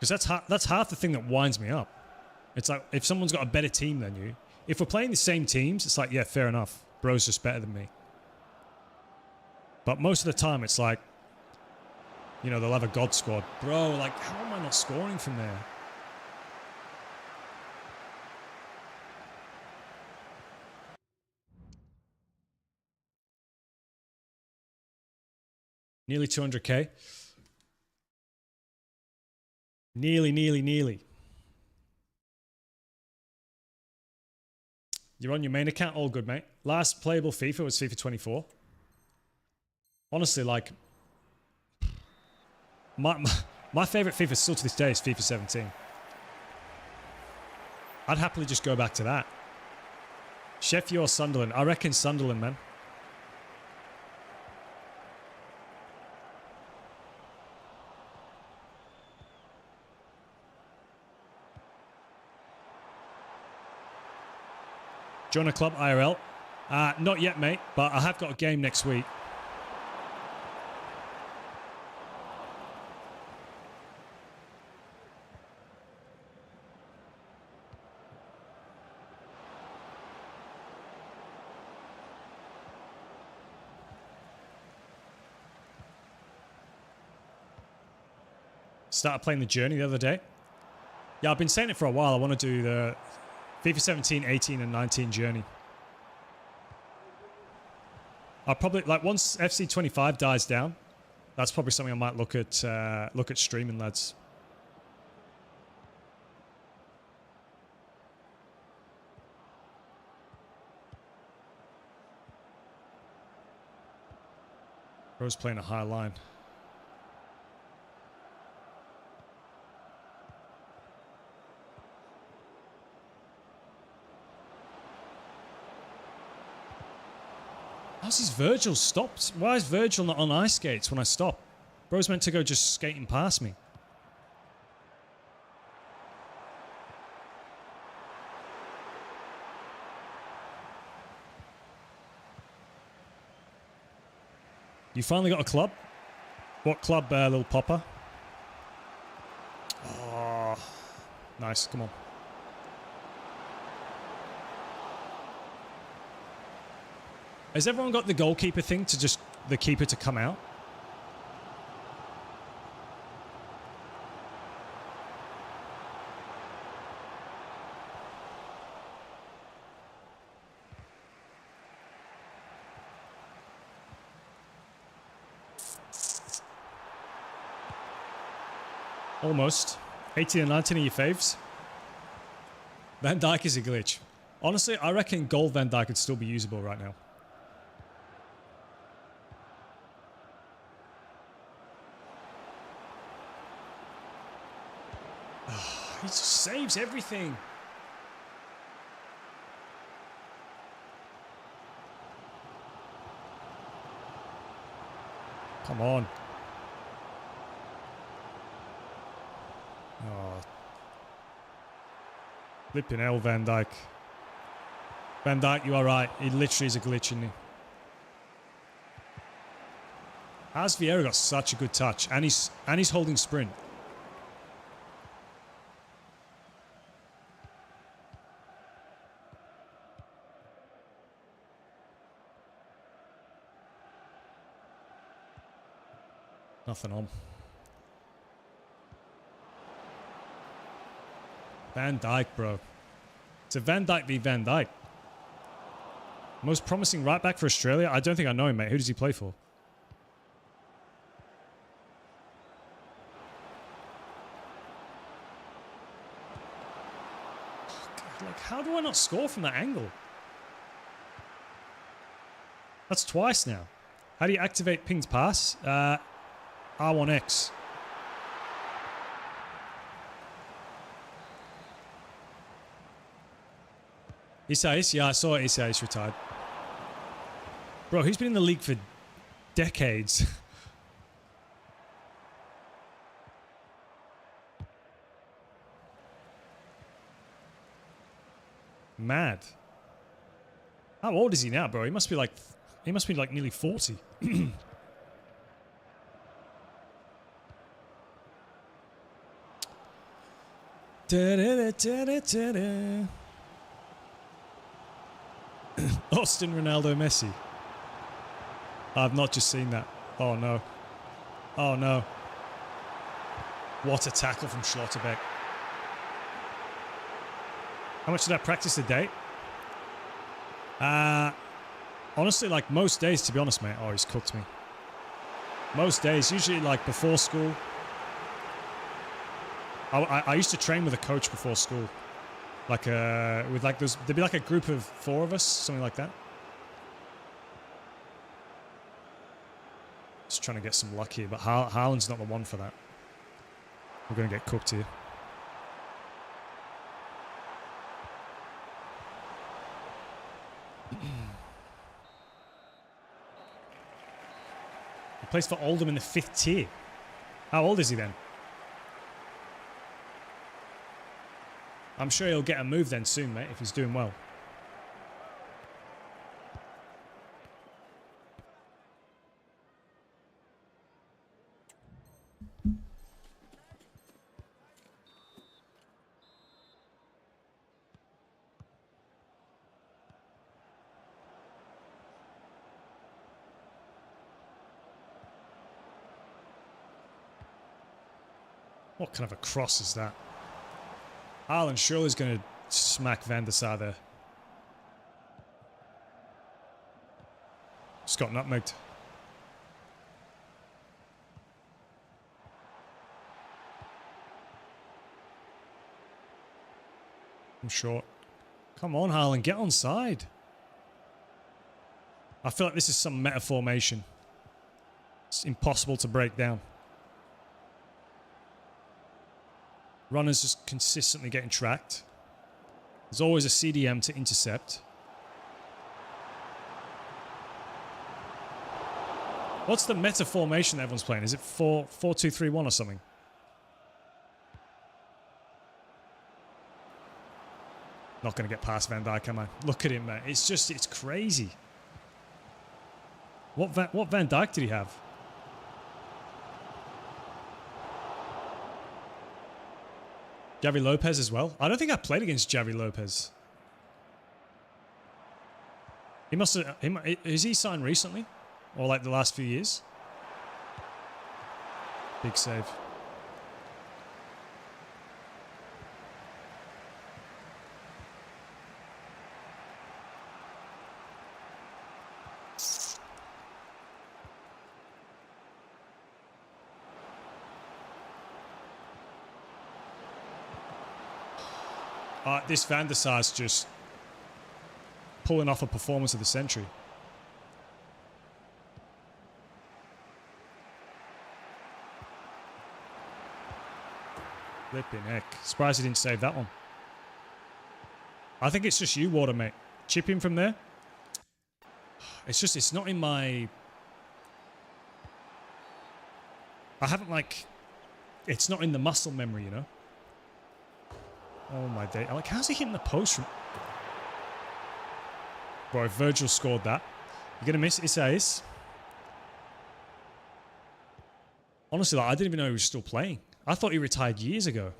Because that's half the thing that winds me up. It's like, if someone's got a better team than you, if we're playing the same teams, it's like, yeah, fair enough. Bro's just better than me. But most of the time, it's like, you know, they'll have a God squad. Bro, like, how am I not scoring from there? Nearly 200k. Nearly. You're on your main account? All good, mate. Last playable FIFA was FIFA 24. Honestly, like, my favorite FIFA still to this day is FIFA 17. I'd happily just go back to that. Sheffield or Sunderland? I reckon Sunderland, man. Join a club IRL? Not yet, mate, but I have got a game next week. Started playing the Journey the other day. Yeah, I've been saying it for a while. I want to do the FIFA 17, 18, and 19 Journey. I'll probably, like, once FC 25 dies down, that's probably something I might look at streaming, lads. Bro's playing a high line. How's his Virgil stopped? Why is Virgil not on ice skates when I stop? Bro's meant to go just skating past me. You finally got a club? What club, little popper? Oh, nice. Come on. Has everyone got the goalkeeper thing to just the keeper to come out? Almost. 18 and 19 are your faves. Van Dijk is a glitch. Honestly, I reckon gold Van Dijk could still be usable right now. He just saves everything. Come on. Oh. Flipping hell, Van Dijk. Van Dijk, you are right. He literally is a glitch, isn't he? How's Vieira got such a good touch? And he's holding sprint. Nothing on. Van Dijk, bro. It's a Van Dijk v Van Dijk. Most promising right back for Australia? I don't think I know him, mate. Who does he play for? Oh, God, like, how do I not score from that angle? That's twice now. How do you activate pinged pass? R1X. Isais, yeah, I saw Isais retired. Bro, he's been in the league for decades. Mad. How old is he now, bro? He must be like nearly 40. Austin Ronaldo Messi. I've not just seen that. Oh no. Oh no. What a tackle from Schlotterbeck. How much did I practice a day? Honestly, like most days, to be honest, mate. Oh, he's cooked me. Most days, usually like before school. I used to train with a coach before school. Like with like there'd be like a group of 4 of us, something like that. Just trying to get some luck here, but Haaland's not the one for that. We're going to get cooked here. He plays for Oldham in the 5th tier. How old is he then? I'm sure he'll get a move then soon, mate, if he's doing well. What kind of a cross is that? Haaland surely is going to smack Van der Sar there. Just got nutmegged. I'm short. Come on, Haaland, get on side. I feel like this is some meta formation. It's impossible to break down. Runners just consistently getting tracked. There's always a CDM to intercept. What's the meta formation that everyone's playing? Is it 4-2-3-1 or something? Not going to get past Van Dijk, am I? Look at him, man. It's just, it's crazy. What Van Dijk did he have? Javi Lopez as well. I don't think I played against Javi Lopez. He must have... Is he signed recently? Or like the last few years? Big save. This Van der Sar's just pulling off a performance of the century. Flipping heck. Surprised he didn't save that one. I think it's just you, Water, mate. Chip him from there. It's just, it's not in my... I haven't like... It's not in the muscle memory, you know? Oh my day. I'm like, how's he hitting the post from... Bro, if Virgil scored that, you're going to miss Isais. Honestly, like, I didn't even know he was still playing. I thought he retired years ago.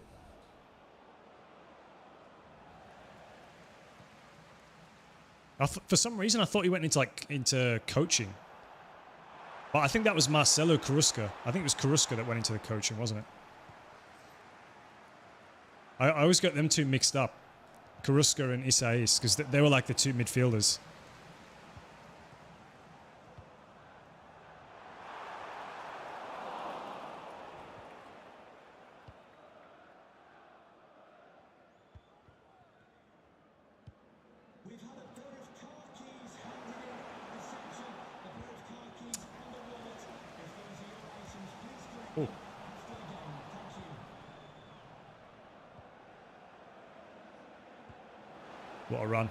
For some reason, I thought he went into coaching. But I think that was Marcelo Carrusca. I think it was Carrusca that went into the coaching, wasn't it? I always got them two mixed up. Carrusca and Isais, because they were like the two midfielders. Oh. What a run.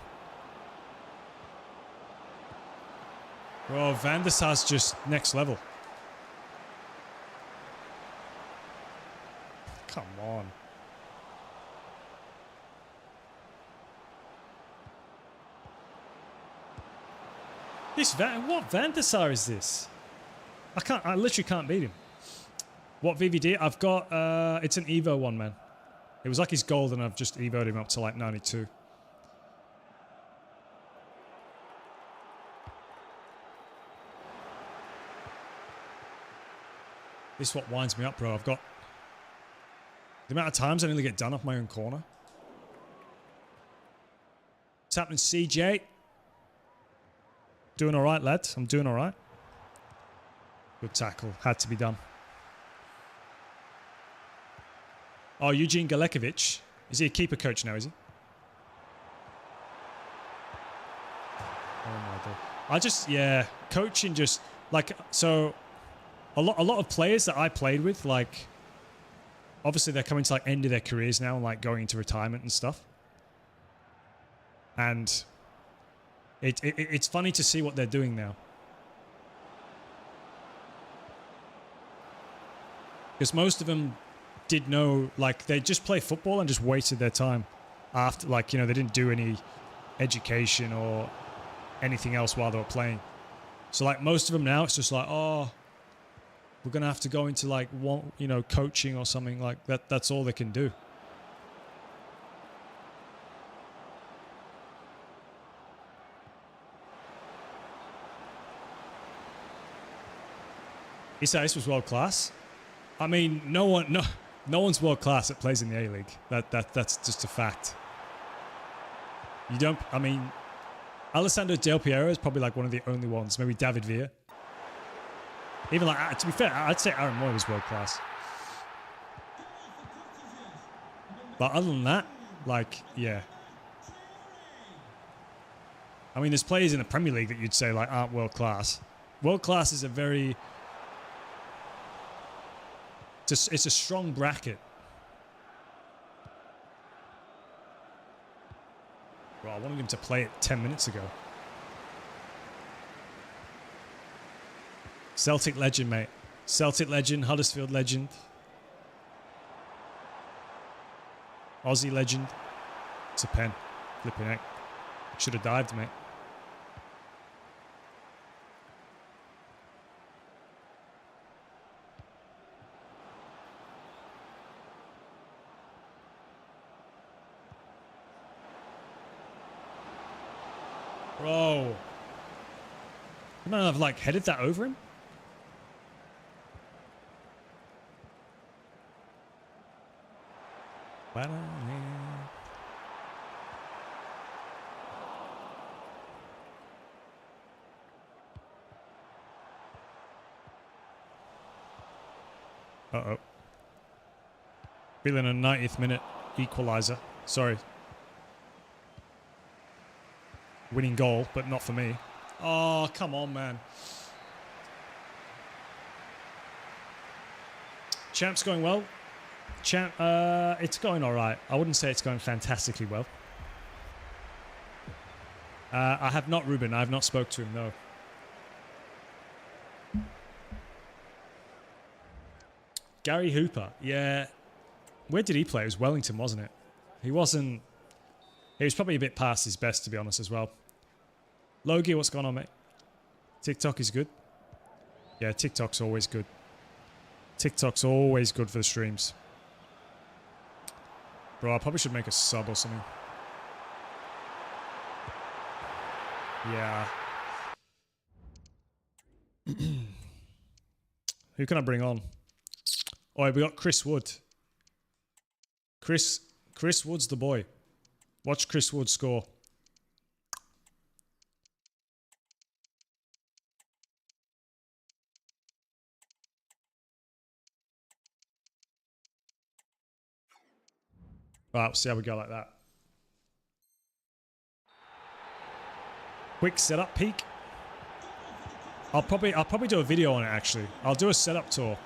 Bro, Van der Sar's just next level. Come on. What Van der Sar is this? I literally can't beat him. What VVD? I've got, it's an Evo one, man. It was like his gold and I've just Evo'd him up to like 92. This is what winds me up, bro. I've got the amount of times I nearly get done off my own corner. What's happening, CJ? Doing all right, lads. I'm doing all right. Good tackle. Had to be done. Oh, Eugene Galekovic. Is he a keeper coach now, is he? Oh, my God. Yeah, coaching just, like, so... A lot of players that I played with, like, obviously they're coming to like end of their careers now and like going into retirement and stuff. And it's funny to see what they're doing now. Because most of them did know, like, they just play football and just wasted their time after, like, you know, they didn't do any education or anything else while they were playing. So like most of them now, it's just like, oh, we're going to have to go into like one, you know, coaching or something like that. That's all they can do. Isais was world class. I mean, no one's world class that plays in the A-League. That's just a fact. You don't, I mean, Alessandro Del Piero is probably like one of the only ones. Maybe David Villa. Even like, to be fair, I'd say Aaron Moy was world class. But other than that, like, yeah. I mean, there's players in the Premier League that you'd say like aren't world class. World class is a very It's a strong bracket. Bro, I wanted him to play it 10 minutes ago. Celtic legend, mate. Celtic legend, Huddersfield legend. Aussie legend. It's a pen. Flipping heck. Should have dived, mate. Bro. I might have like headed that over him. Uh-oh. Feeling a 90th minute equalizer. Sorry. Winning goal, but not for me. Oh, come on, man. Champ's going well. Champ, it's going all right. I wouldn't say it's going fantastically well. I have not, Ruben. I have not spoke to him, no. Gary Hooper. Yeah. Where did he play? It was Wellington, wasn't it? He wasn't... He was probably a bit past his best, to be honest, as well. Logie, what's going on, mate? TikTok is good. Yeah, TikTok's always good. TikTok's always good for the streams. Bro, I probably should make a sub or something. Yeah. Who can I bring on? Oh, we got Chris Wood. Chris Wood's the boy. Watch Chris Wood score. Right, we'll see how we go like that. Quick setup peek. I'll probably do a video on it actually. I'll do a setup tour.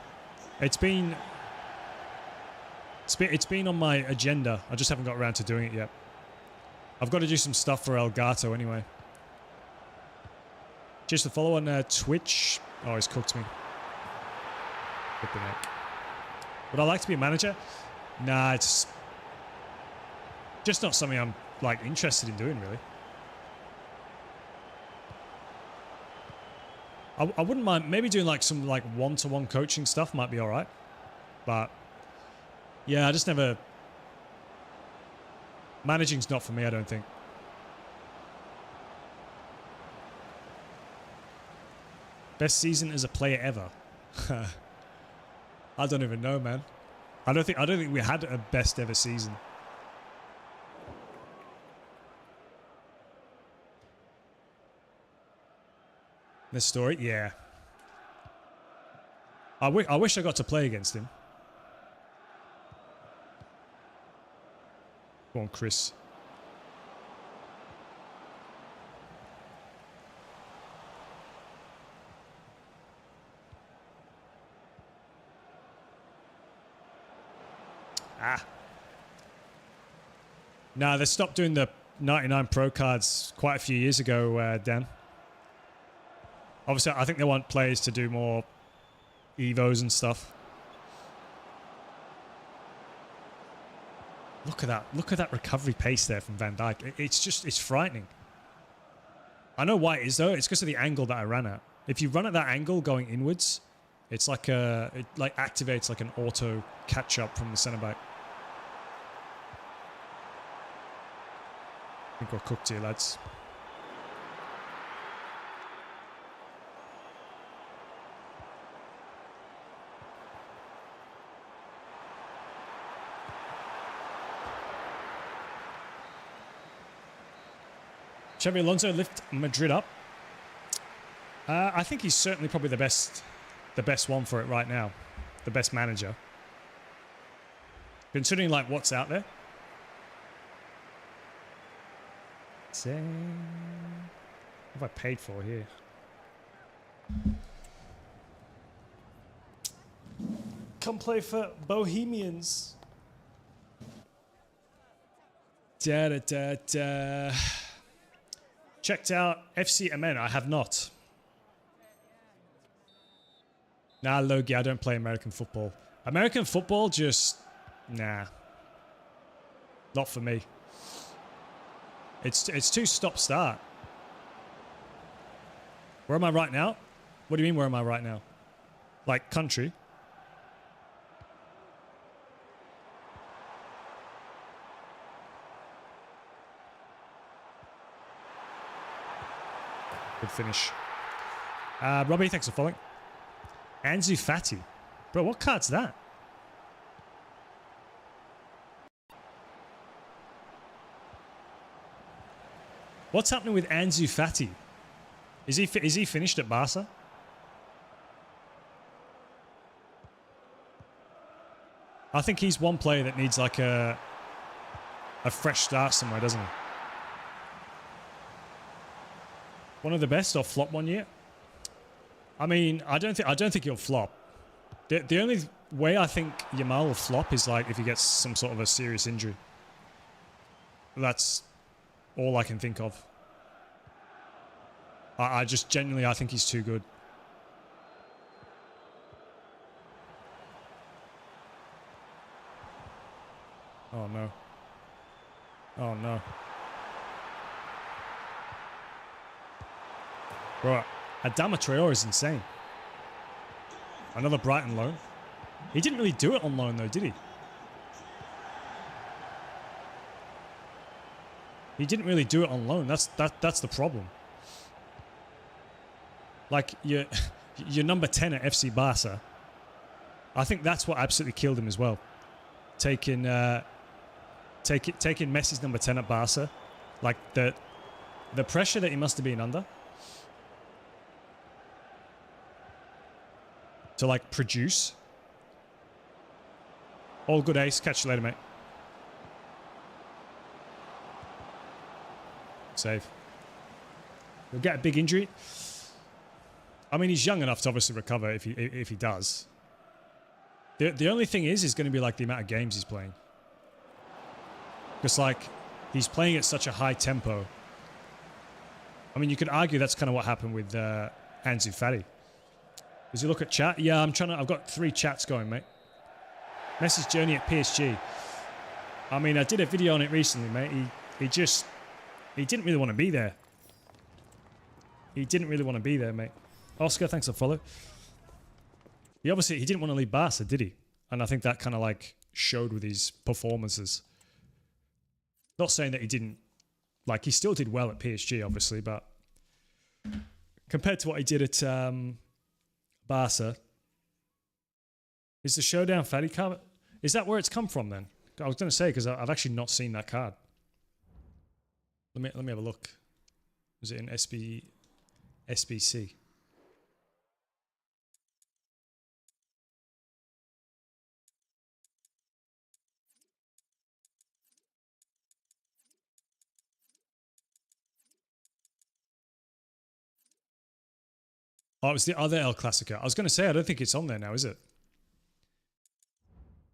It's been on my agenda. I just haven't got around to doing it yet. I've got to do some stuff for Elgato anyway. Just to follow on Twitch. Oh, he's cooked me. Flipping heck. Would I like to be a manager? Nah, it's just not something I'm like interested in doing really. I wouldn't mind maybe doing like some like one-to-one coaching stuff might be all right. But yeah, I just never... Managing's not for me, I don't think. Best season as a player ever. I don't even know, man. I don't think we had a best ever season. This story, yeah. I wish I got to play against him. Go on, Chris. Ah. No, they stopped doing the 99 Pro cards quite a few years ago, Dan. Obviously, I think they want players to do more Evos and stuff. Look at that. Look at that recovery pace there from Van Dijk. It's frightening. I know why it is, though. It's because of the angle that I ran at. If you run at that angle going inwards, it's like it like activates like an auto catch-up from the centre-back. I think we're cooked here, lads. Xabi Alonso lift Madrid up. I think he's certainly probably the best one for it right now. The best manager. Considering like what's out there. What have I paid for here? come play for Bohemians. Da, da, da, da. Checked out FC Amen. I have not. Nah, Logie, I don't play American football. American football just... Nah. Not for me. It's too stop-start. Where am I right now? What do you mean, where am I right now? Like, country? Good finish. Robbie, thanks for following. Ansu Fati. Bro, what card's that? What's happening with Ansu Fati? Is he finished at Barca? I think he's one player that needs like a fresh start somewhere, doesn't he? One of the best or flop one year? I mean, I don't think he'll flop. The only way I think Yamal will flop is like if he gets some sort of a serious injury. That's all I can think of. I just genuinely, I think he's too good. Oh no. Oh no. Bro, Adama Traore is insane. Another Brighton loan. He didn't really do it on loan though, did he? He didn't really do it on loan. That's the problem. Like you're number 10 at FC Barca. I think that's what absolutely killed him as well. Taking Messi's number 10 at Barca. Like the pressure that he must have been under. To like produce. All good, Ace. Catch you later, mate. Save. He'll get a big injury. I mean, he's young enough to obviously recover if he does. The only thing is going to be like the amount of games he's playing. Because like he's playing at such a high tempo. I mean, you could argue that's kind of what happened with Ansu Fati. Does he look at chat? Yeah, I've got 3 chats going, mate. Messi's journey at PSG. I mean, I did a video on it recently, mate. He didn't really want to be there. He didn't really want to be there, mate. Oscar, thanks for follow. He didn't want to leave Barca, did he? And I think that kind of like showed with his performances. Not saying that he didn't, like he still did well at PSG, obviously, but compared to what he did at Barca, is the Showdown Fatty card? Is that where it's come from then? I was going to say, because I've actually not seen that card. Let me have a look. Was it in SBC? Oh, it was the other El Clasico. I was going to say, I don't think it's on there now, is it?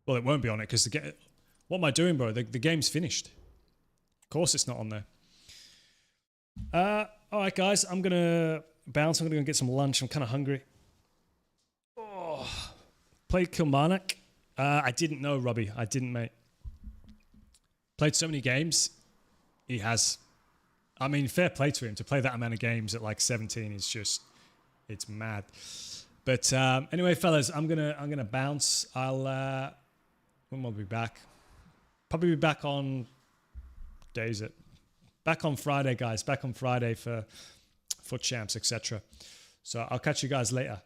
Well, it won't be on it because what am I doing, bro? The game's finished. Of course it's not on there. All right, guys. I'm going to bounce. I'm going to go get some lunch. I'm kind of hungry. Oh, played Kilmarnock. I didn't know, Robbie. I didn't, mate. Played so many games. He has. I mean, fair play to him. To play that amount of games at like 17 is just... It's mad. But anyway, fellas, I'm gonna bounce. When will I be back? Probably be back on... Day is it? Back on Friday, guys. Back on Friday for Fut Champs, etc. So I'll catch you guys later.